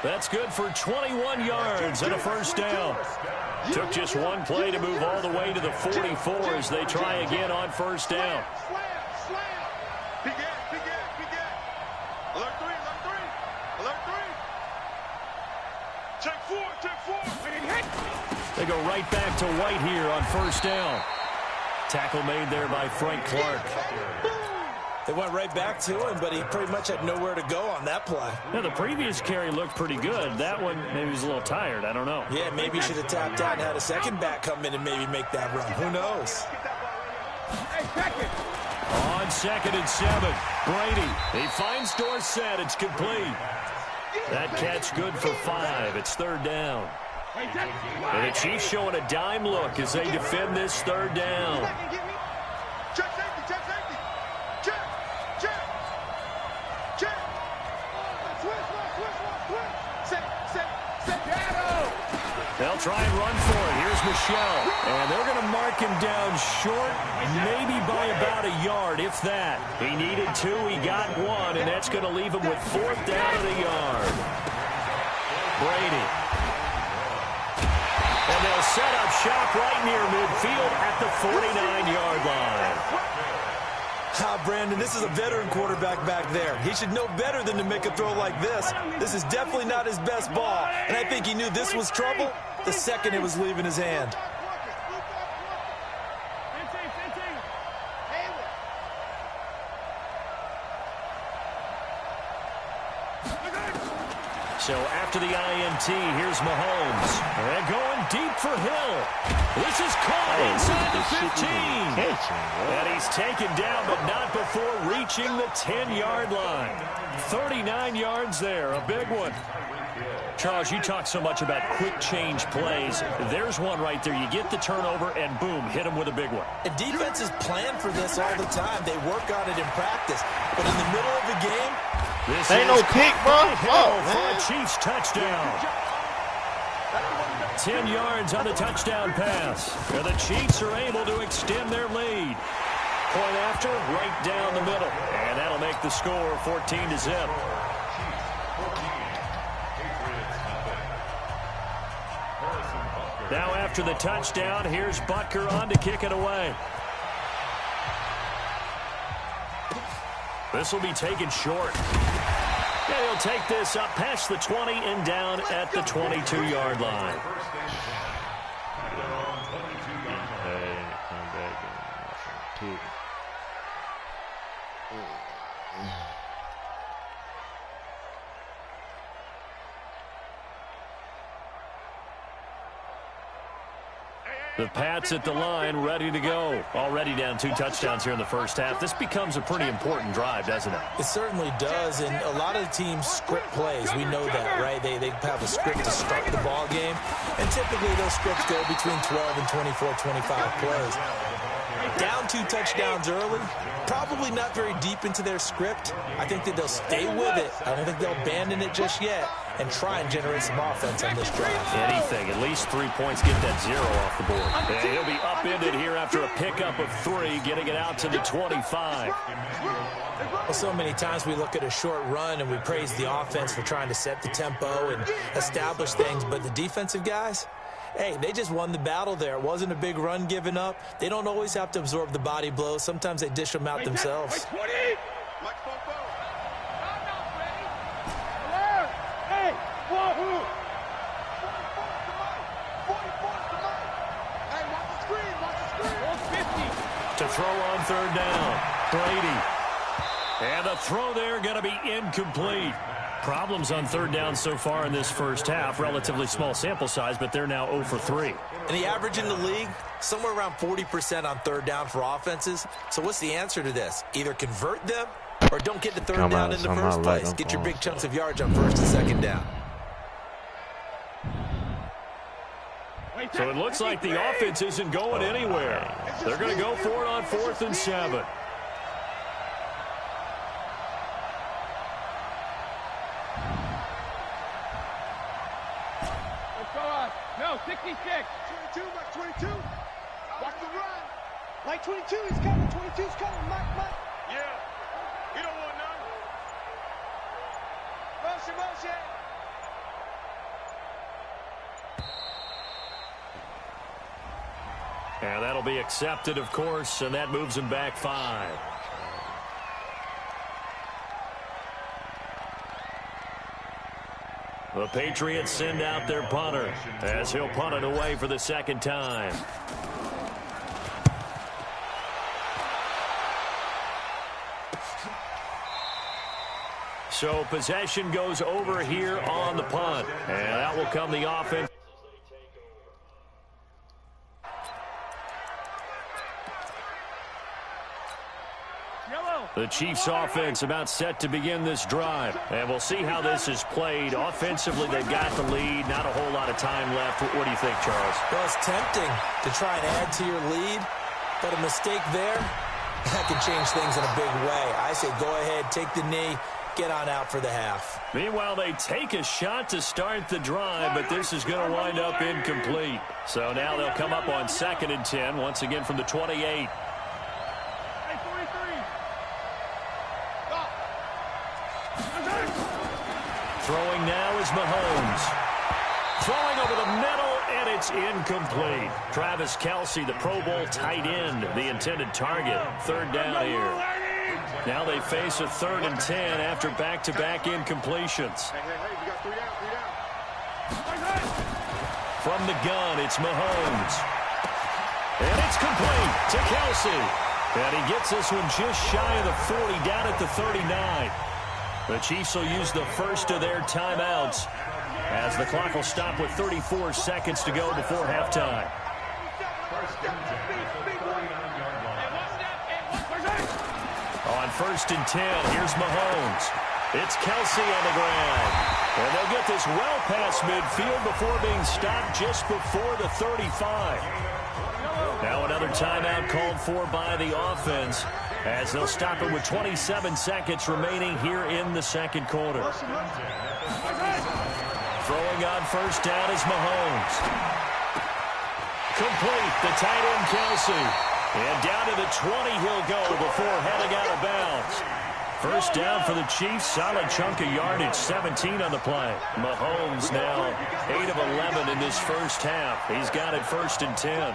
That's good for 21 yards and a 1st down. Took just one play to move all the way to the 44 as they try again on 1st down. Big end. Alert 3. Check 4. They go right back to White here on 1st down. Tackle made there by Frank Clark. They went right back to him, but he pretty much had nowhere to go on that play. Now, the previous carry looked pretty good. That one, maybe he was a little tired. I don't know. Yeah, maybe he should have tapped out and had a second back come in and maybe make that run. Who knows? On 2nd and 7, Brady. He finds Dorsett. It's complete. That catch good for 5. It's 3rd down. And the Chiefs showing a dime look as they defend this 3rd down. Check safety. They'll try and run for it. Here's Michelle. And they're going to mark him down short, maybe by about a yard, if that. He needed 2. He got 1, and that's going to leave him with 4th down at a yard. Brady. And they'll set up shop right near midfield at the 49-yard line. Brandon, this is a veteran quarterback back there. He should know better than to make a throw like this. This is definitely not his best ball, and I think he knew this was trouble the second it was leaving his hand. So after the INT, here's Mahomes. And going deep for Hill. This is caught inside the 15. And he's taken down, but not before reaching the 10-yard line. 39 yards there, a big one. Charles, you talk so much about quick change plays. There's one right there. You get the turnover, and boom, hit him with a big one. And defenses plan for this all the time. They work on it in practice. But in the middle of the game, this ain't no kick, bro. For a Chiefs touchdown. 10 yards on the touchdown pass. And the Chiefs are able to extend their lead. Point after, right down the middle. And that'll make the score 14-0. Now after the touchdown, here's Butker on to kick it away. This will be taken short. And he'll take this up past the 20 and down at the 22-yard line. The Pats at the line, ready to go. Already down 2 touchdowns here in the first half. This becomes a pretty important drive, doesn't it? It certainly does, and a lot of the teams script plays. We know that, right? They have a script to start the ball game, and typically those scripts go between 12 and 24, 25 plays. Down 2 touchdowns early, probably not very deep into their script. I think that they'll stay with it. I don't think they'll abandon it just yet and try and generate some offense on this drive. Anything, at least 3 points, get that 0 off the board. And he'll be upended here after a pickup of 3, getting it out to the 25. Well, so many times we look at a short run and we praise the offense for trying to set the tempo and establish things, but the defensive guys, hey, they just won the battle there. It wasn't a big run given up. They don't always have to absorb the body blows. Sometimes they dish them out themselves. To throw on 3rd down, Brady. And the throw there going to be incomplete. Problems on 3rd down so far in this first half. Relatively small sample size, but they're now 0 for 3. And the average in the league, somewhere around 40% on 3rd down for offenses. So what's the answer to this? Either convert them or don't get to 3rd down in the first place. Get your big chunks of yards on 1st and 2nd down. So it looks like the offense isn't going anywhere. They're going to go for it on 4th and 7. Let's go on. No, 66. 22, Mike 22. Watch the run. Mike 22, he's coming. 22's coming. Mike. Yeah. You don't want none. Motion. And that'll be accepted, of course, and that moves him back 5. The Patriots send out their punter as he'll punt it away for the 2nd time. So possession goes over here on the punt, and that will come the offense. The Chiefs offense about set to begin this drive. And we'll see how this is played. Offensively, they've got the lead. Not a whole lot of time left. What do you think, Charles? Well, it's tempting to try and add to your lead, but a mistake there, that can change things in a big way. I say go ahead, take the knee, get on out for the half. Meanwhile, they take a shot to start the drive, but this is going to wind up incomplete. So now they'll come up on 2nd and 10, once again from the 28. Throwing now is Mahomes. Throwing over the middle, and it's incomplete. Travis Kelce, the Pro Bowl tight end, the intended target. 3rd down here. Now they face a 3rd and 10 after back-to-back incompletions. Hey, you got 3 down. From the gun, it's Mahomes. And it's complete to Kelce. And he gets this one just shy of the 40, down at the 39. The Chiefs will use the first of their timeouts as the clock will stop with 34 seconds to go before halftime. On 1st and 10, here's Mahomes. It's Kelce on the ground. And they'll get this well past midfield before being stopped just before the 35. Now another timeout called for by the offense as they'll stop it with 27 seconds remaining here in the 2nd quarter. Throwing on 1st down is Mahomes. Complete, the tight end Kelce. And down to the 20 he'll go before heading out of bounds. 1st down for the Chiefs, solid chunk of yardage, 17 on the play. Mahomes now 8 of 11 in this first half. He's got it 1st and 10.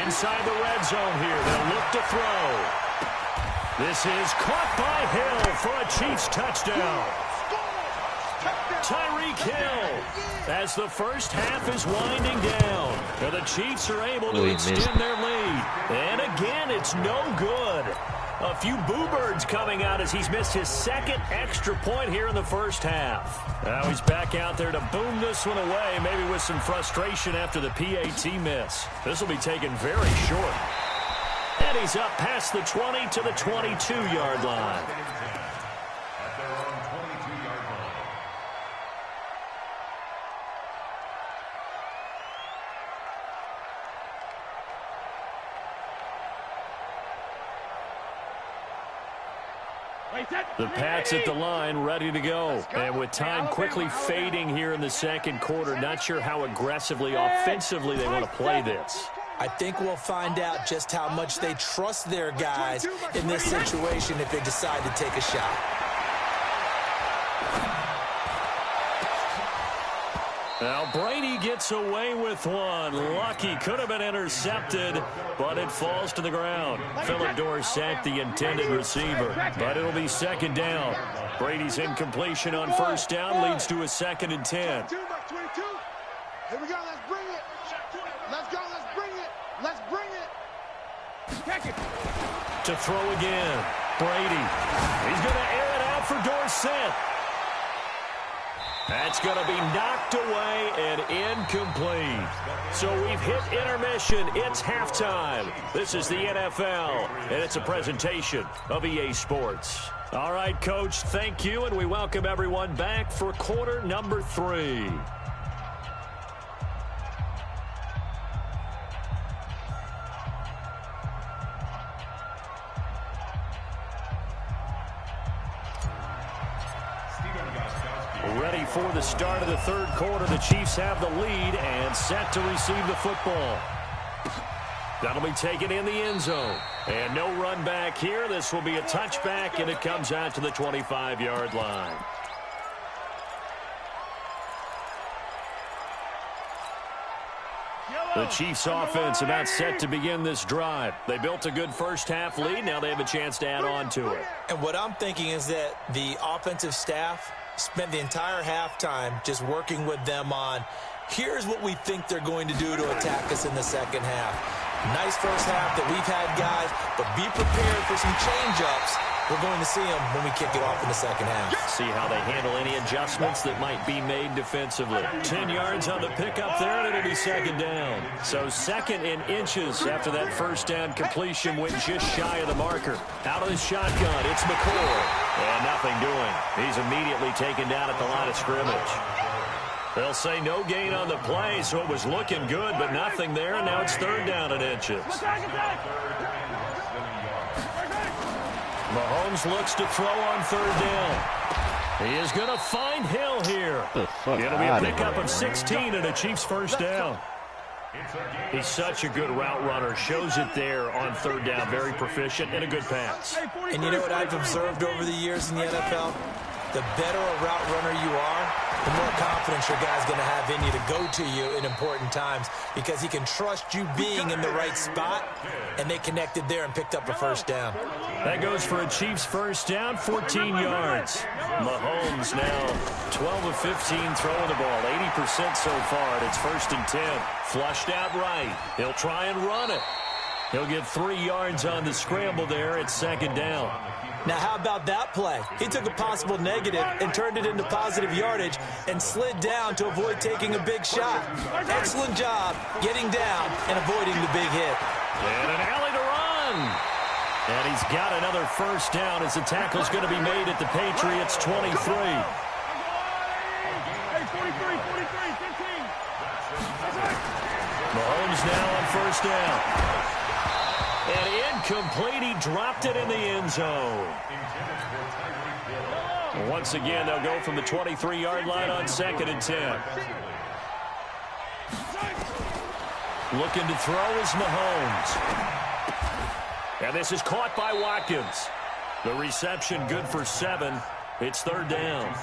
Inside the red zone here, they'll look to throw. This is caught by Hill for a Chiefs touchdown. Tyreek Hill as the first half is winding down. And the Chiefs are able to extend their lead. And again, it's no good. A few boo birds coming out as he's missed his second extra point here in the first half. Now he's back out there to boom this one away, maybe with some frustration after the PAT miss. This will be taken very short. And he's up past the 20 to the 22-yard line. The Pats at the line, ready to go. And with time quickly fading here in the second quarter, not sure how aggressively, offensively they want to play this. I think we'll find out just how much they trust their guys in this situation if they decide to take a shot. Now Brady gets away with one. Lucky, could have been intercepted, but it falls to the ground. Philip Dorsett, the intended receiver, but it'll be second down. Brady's incompletion on first down leads to a 2nd and 10. Here we go, let's bring it. Let's go, let's bring it. Let's bring it. Take it. To throw again, Brady. He's going to air it out for Dorsett. That's going to be knocked away and incomplete. So we've hit intermission. It's halftime. This is the NFL, and it's a presentation of EA Sports. All right, Coach, thank you, and we welcome everyone back for quarter number 3. Ready for the start of the third quarter. The Chiefs have the lead and set to receive the football. That'll be taken in the end zone. And no run back here. This will be a touchback, and it comes out to the 25-yard line. The Chiefs offense about set to begin this drive. They built a good first half lead. Now they have a chance to add on to it. And what I'm thinking is that the offensive staff spent the entire halftime just working with them on, here's what we think they're going to do to attack us in the second half. Nice first half that we've had, guys, but be prepared for some change-ups. We're going to see them when we kick it off in the second half. See how they handle any adjustments that might be made defensively. 10 yards on the pickup there, and it'll be second down. So 2nd in inches after that first down completion went just shy of the marker. Out of the shotgun, it's McCoy. And nothing doing. He's immediately taken down at the line of scrimmage. They'll say no gain on the play, so it was looking good, but nothing there, and now it's 3rd down in inches. Mahomes looks to throw on 3rd down. He is going to find Hill here. It'll be a pickup of 16 and a Chiefs first down. He's such a good route runner. Shows it there on 3rd down. Very proficient and a good pass. And you know what I've observed over the years in the NFL? The better a route runner you are, the more confidence your guy's going to have in you to go to you in important times because he can trust you being in the right spot, and they connected there and picked up a first down. That goes for a Chiefs first down, 14 yards. Mahomes now 12 of 15 throwing the ball, 80% so far, and it's 1st and 10. Flushed out right. He'll try and run it. He'll get 3 yards on the scramble there at 2nd down. Now, how about that play? He took a possible negative and turned it into positive yardage and slid down to avoid taking a big shot. Excellent job getting down and avoiding the big hit. And an alley to run. And he's got another first down as the tackle's going to be made at the Patriots' 23. Mahomes now on first down. And incomplete. He dropped it in the end zone. Once again, they'll go from the 23-yard line on 2nd and 10. Looking to throw is Mahomes. And this is caught by Watkins. The reception good for 7. It's 3rd down.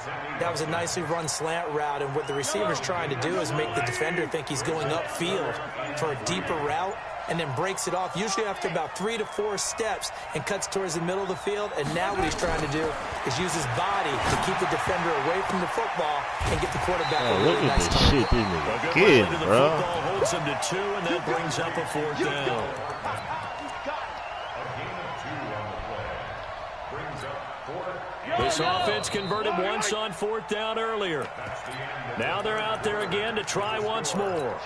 That was a nicely run slant route, and what the receiver's trying to do is make the defender think he's going upfield for a deeper route, and then breaks it off, usually after about 3 to 4 steps, and cuts towards the middle of the field. And now what he's trying to do is use his body to keep the defender away from the football and get the quarterback a really nice target. Good, bro. Football holds him to 2, and that brings up a 4th down. This offense converted once on 4th down earlier. Now they're out there again to try once more. Yellow.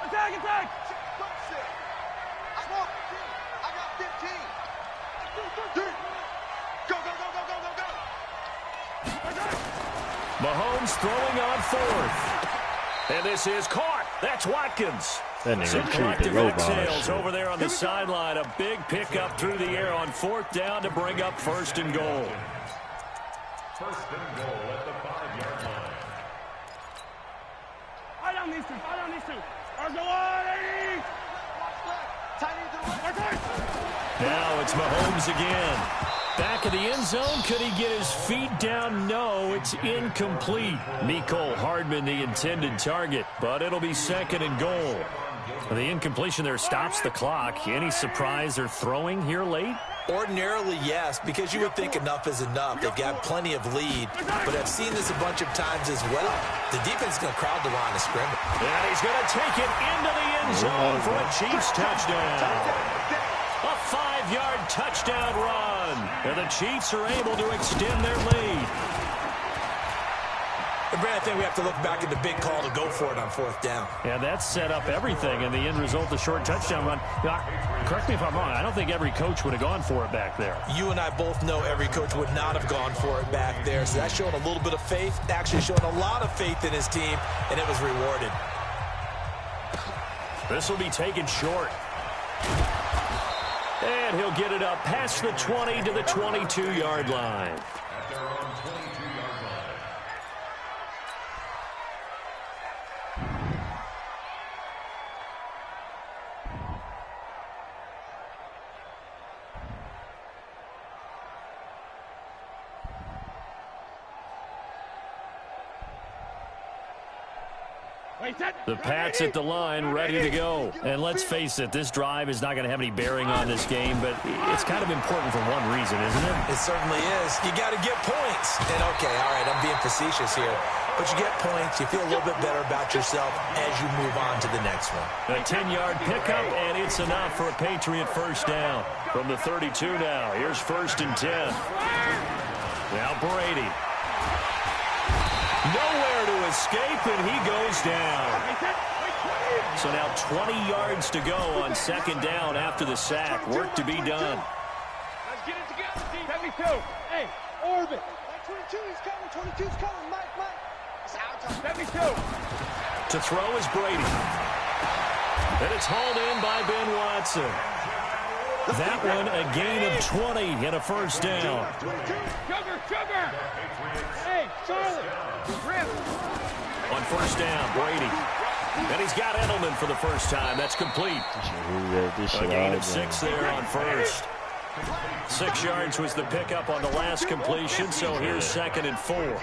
Attack, attack. I got 15. Go, go, go, go, go, go, go. Mahomes throwing on 4th. And this is caught. That's Watkins. That nigga Some treat the collective low ball exhales shit. over there on the sideline. A big pickup through the air on 4th down to bring up 1st and goal. 1st and goal at the 5-yard line. Fire down these two. Fire down these two. RJ180. Now it's Mahomes again. Back of the end zone. Could he get his feet down? No, it's incomplete. Mecole Hardman, the intended target, but it'll be 2nd and goal. The incompletion there stops the clock. Any surprise they're throwing here late? Ordinarily, yes, because you would think enough is enough. They've got plenty of lead, but I've seen this a bunch of times as well. The defense is going to crowd the line of scrimmage. And he's going to take it into the end zone for a Chiefs touchdown. A 5-yard touchdown run. And the Chiefs are able to extend their lead. And Brad, I think we have to look back at the big call to go for it on 4th down. And that set up everything, and the end result, the short touchdown run. Correct me if I'm wrong. I don't think every coach would have gone for it back there. You and I both know every coach would not have gone for it back there. So that's showing a little bit of faith, actually showing a lot of faith in his team, and it was rewarded. This will be taken short. And he'll get it up past the 20 to the 22-yard line. At their own 22-yard line. The Pats at the line, ready to go. And let's face it, this drive is not going to have any bearing on this game, but it's kind of important for one reason, isn't it? It certainly is. You got to get points. And, okay, all right, I'm being facetious here. But you get points, you feel a little bit better about yourself as you move on to the next one. A 10-yard pickup, and it's enough for a Patriot 1st down. From the 32 now, here's 1st and 10. Now Brady. Nowhere to escape, and he goes down. So now 20 yards to go on 2nd down after the sack. Work to be done. Let's get it together, team. 72. Hey, orbit. 22 is coming. 22 is coming. Mike. 72. To throw is Brady. And it's hauled in by Ben Watson. That one a gain of 20 and a 1st down. Sugar. Hey, Charlotte. Rip. On 1st down, Brady. And he's got Edelman for the first time. That's complete. A gain of 6 there on 1st. 6 yards was the pickup on the last completion, so here's 2nd and 4. To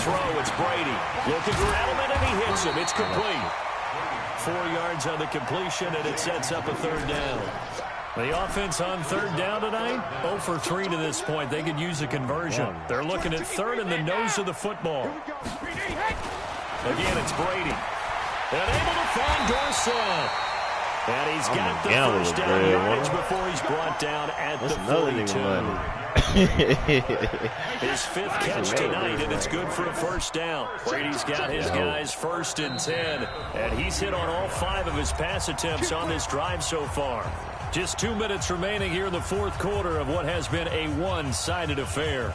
throw, it's Brady. Looking for Edelman, and he hits him. It's complete. 4 yards on the completion, and it sets up a 3rd down. The offense on 3rd down tonight, 0 for 3 to this point. They could use a conversion. They're looking at 3rd and the nose of the football. Again, it's Brady. And able to find Dorsett. And he's got the 1st down yardage before he's brought down at the 42. His 5th catch tonight, and it's good for a 1st down. Brady's got his guys 1st and 10, and he's hit on all 5 of his pass attempts on this drive so far. Just 2 minutes remaining here in the 4th quarter of what has been a one-sided affair.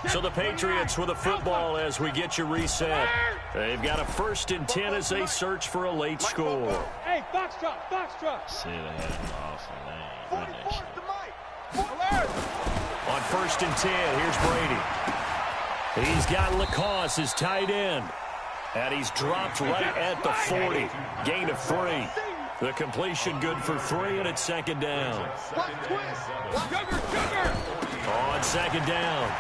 So the Patriots with a football as we get you reset. They've got a 1st and 10 as they search for a late score. Hey, Foxtrot. See, they had an awesome name. Run that shit. On 1st and 10, here's Brady. He's got Lacoste, his tight end. And he's dropped right at the 40. Gain of 3. The completion good for 3, and it's 2nd down. On 2nd down,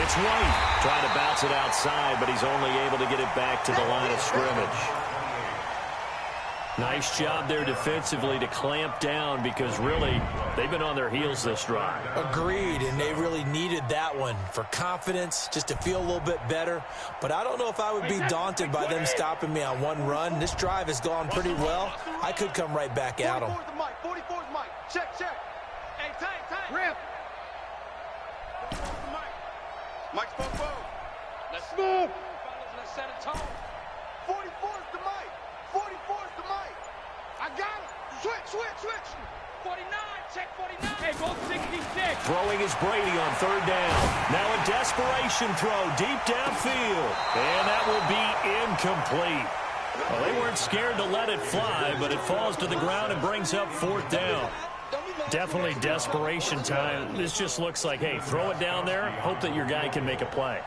it's White. Trying to bounce it outside, but he's only able to get it back to the line of scrimmage. Nice job there defensively to clamp down because really they've been on their heels this drive. Agreed, and they really needed that one for confidence, just to feel a little bit better. But I don't know if I would be daunted by them stopping me on one run. This drive has gone pretty well. I could come right back at them. 44's Mike. Check. Hey, tight. Rip. Mike's Popo. Let's move. Let's set a tone. 44's the Mike. 44's the Mike. I got him. Switch. 49. Check 49. Hey, go 66. Throwing is Brady on third down. Now a desperation throw deep downfield. And that will be incomplete. Well, they weren't scared to let it fly, but it falls to the ground and brings up fourth down. Definitely desperation time. This just looks like, hey, throw it down there, hope that your guy can make a play.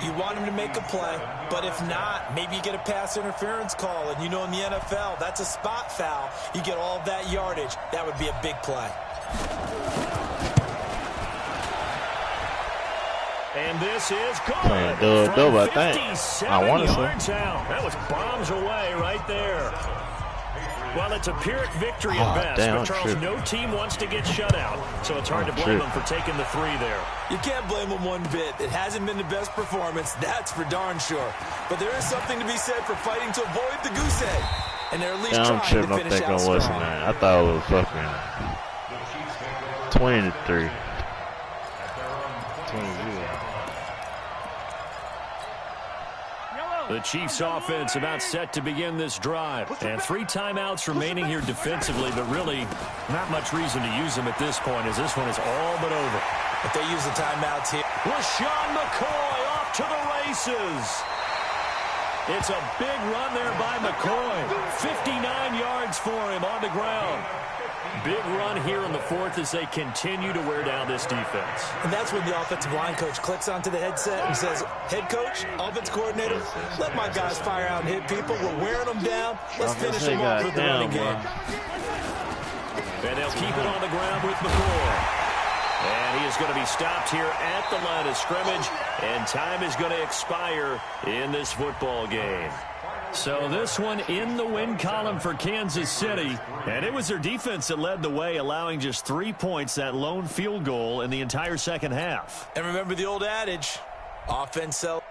You want him to make a play, but if not, maybe you get a pass interference call. And you know in the NFL, that's a spot foul. You get all of that yardage. That would be a big play. And this is good. From 57 yards out. That was bombs away right there. Well, it's a Pyrrhic victory at best, but Charles, no team wants to get shut out, so it's hard to blame them for taking the 3 there. You can't blame them one bit. It hasn't been the best performance, that's for darn sure. But there is something to be said for fighting to avoid the goose egg, and they're at least trying to finish out strong. I thought it was fucking 20-3. 20-0. The Chiefs offense about set to begin this drive. And 3 timeouts remaining here defensively, but really not much reason to use them at this point as this one is all but over. If they use the timeouts here. LaShawn McCoy off to the races. It's a big run there by McCoy. 59 yards for him on the ground. Big run here in the 4th as they continue to wear down this defense. And that's when the offensive line coach clicks onto the headset and says, head coach, offense coordinator, let my guys fire out and hit people. We're wearing them down. Let's finish them off with the running game. And they'll keep it on the ground with McCoy. And he is going to be stopped here at the line of scrimmage. And time is going to expire in this football game. So this one in the win column for Kansas City. And it was their defense that led the way, allowing just 3 points, that lone field goal in the entire second half. And remember the old adage, offense sells.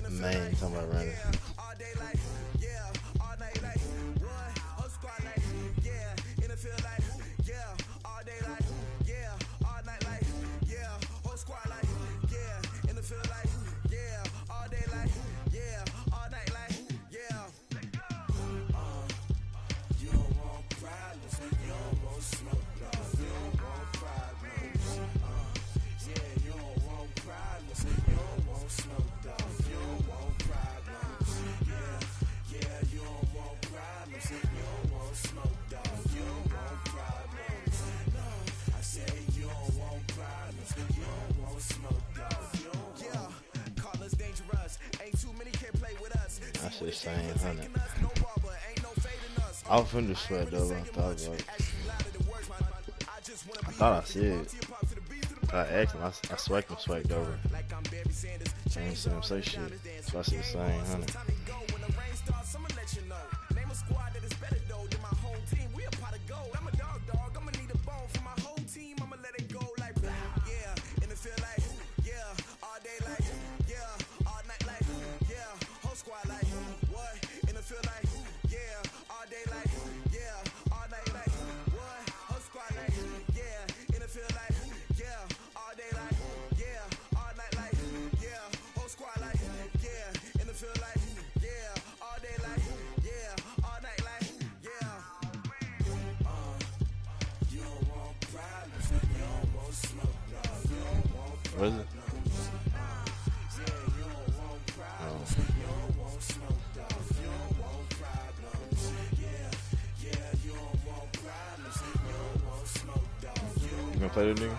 Man, talking about running. Same 100. I was finna sweat though. I thought I said. I asked him. I swacked him, swacked over. I ain't seen him say shit. So I said same 100. What is it? You gonna play that nigga?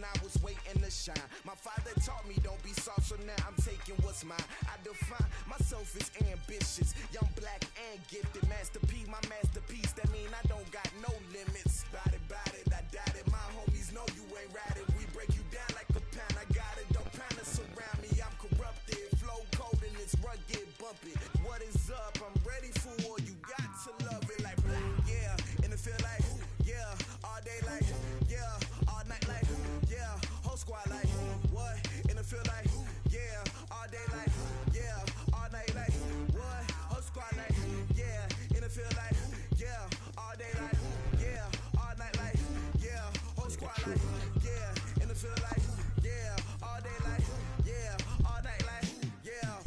I was waiting to shine. My father taught me don't be soft, so now I'm taking what's what's mine. I define myself as ambitious, young, black, and gifted. Master P, my masterpiece. That mean I don't got no limits. Bout it, I doubt it. My homies know you ain't ratted. We break you down like a pound. I got it, don't panic surround me. I'm corrupted, flow cold and it's rugged, bumpy. What is up? I'm ready for war. You got to love it like black, yeah. And it feel like, yeah. All day like, yeah. All night like, yeah. Whole squad like, what? And it feel like, yeah. All day like, yeah. All night like, what? Whole squad like, yeah. And it feel like, yeah. All day like, yeah. All night like, yeah. Whole squad like, yeah. And it feel like, yeah. All day like, yeah. All night like, yeah.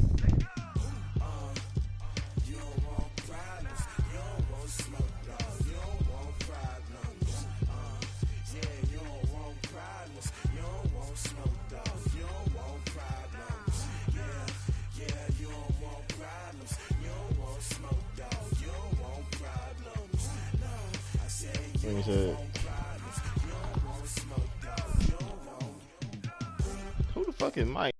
You don't want problems. You don't want smoke, dog. You don't want problems. Yeah, you don't want problems. You don't want smoke, dog. You don't want problems. Yeah, you don't want problems. You don't want smoke, dog. You don't want problems. No, I said you don't want problems. You don't want smoke, dog. You don't want. Who the fuck is Mike?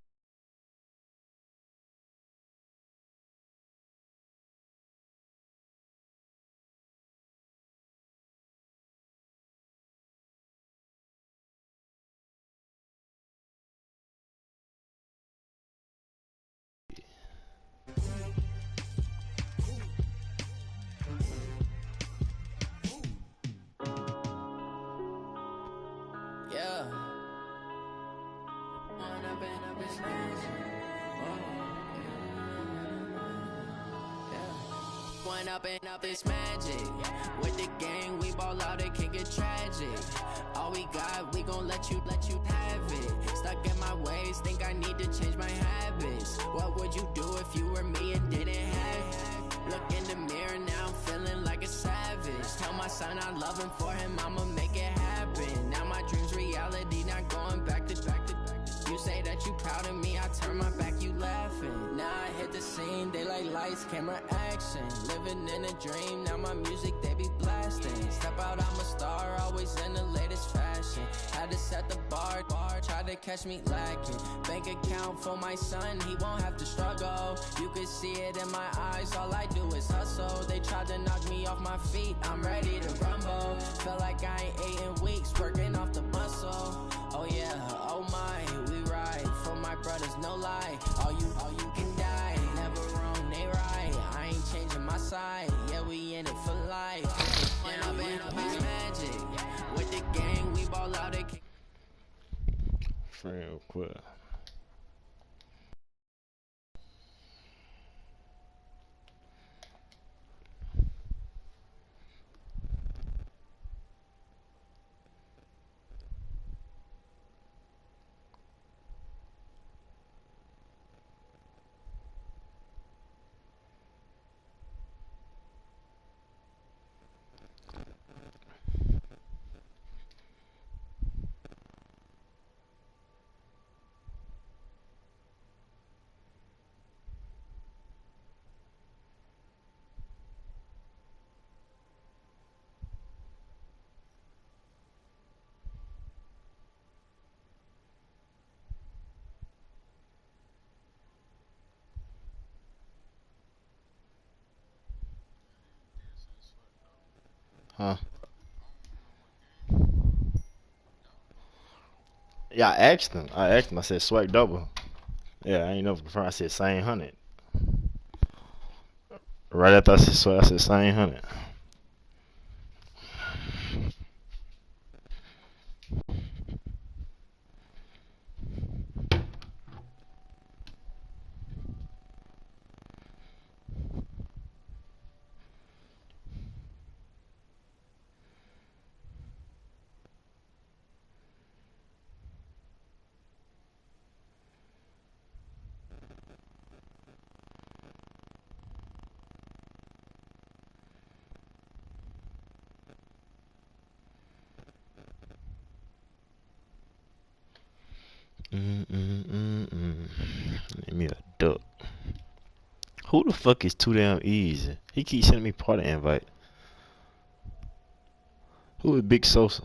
Yeah. One up and up is magic. With the gang, we ball out, it can get tragic. All we got, we gon' let you have it. Stuck in my ways, think I need to change my habits. What would you do if you were me and didn't have it? Look in the mirror now, I'm feeling like a savage. Tell my son I love him, for him I'ma make it happen. Now my dream's reality, not going back to. You say that you proud of me, I turn my back, you laughing. Now I hit the scene, they like lights, camera, action. Living in a dream, now my music, they be blasting. Step out, I'm a star, always in the latest fashion. Had to set the bar, try to catch me lacking. Bank account for my son, he won't have to struggle. You can see it in my eyes, all I do is hustle. They tried to knock me off my feet, I'm ready to rumble. Feel like I ain't ate in weeks, working off the muscle. Oh yeah, oh my, we ride for my brothers, no lie. All you can die, never wrong, they right. I ain't changing my side, yeah, we in it for life. And I've been up his magic. With the gang, we ball out it. Friend quit. Huh? Yeah, I asked him. I said swag double. Yeah, I ain't never confirmed. I said same 100. Right after I said swag, I said same 100. Give me a duck. Who the fuck is too damn easy? He keeps sending me party invite. Who is Big Sosa?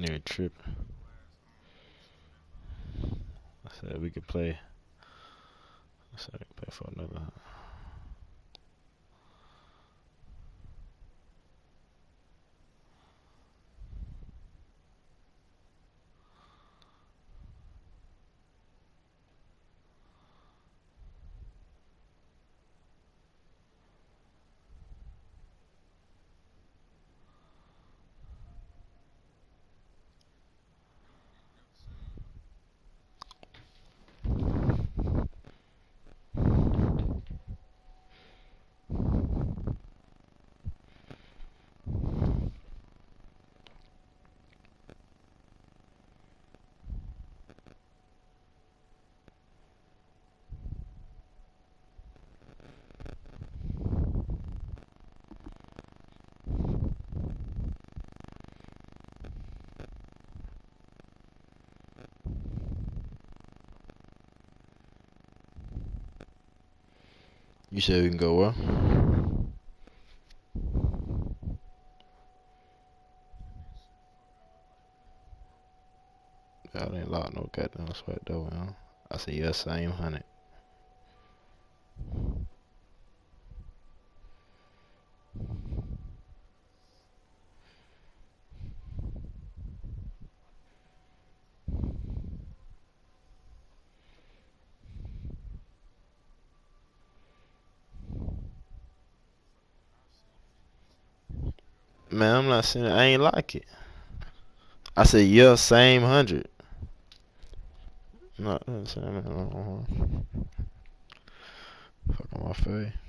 even tripping. I said we could play. I said we could play for another. You said we can go where? Y'all ain't locked no goddamn sweat though, man. I said yeah, same 100. Man, I'm not saying I ain't like it. I said yeah, same 100. No, I'm saying fuck on my face.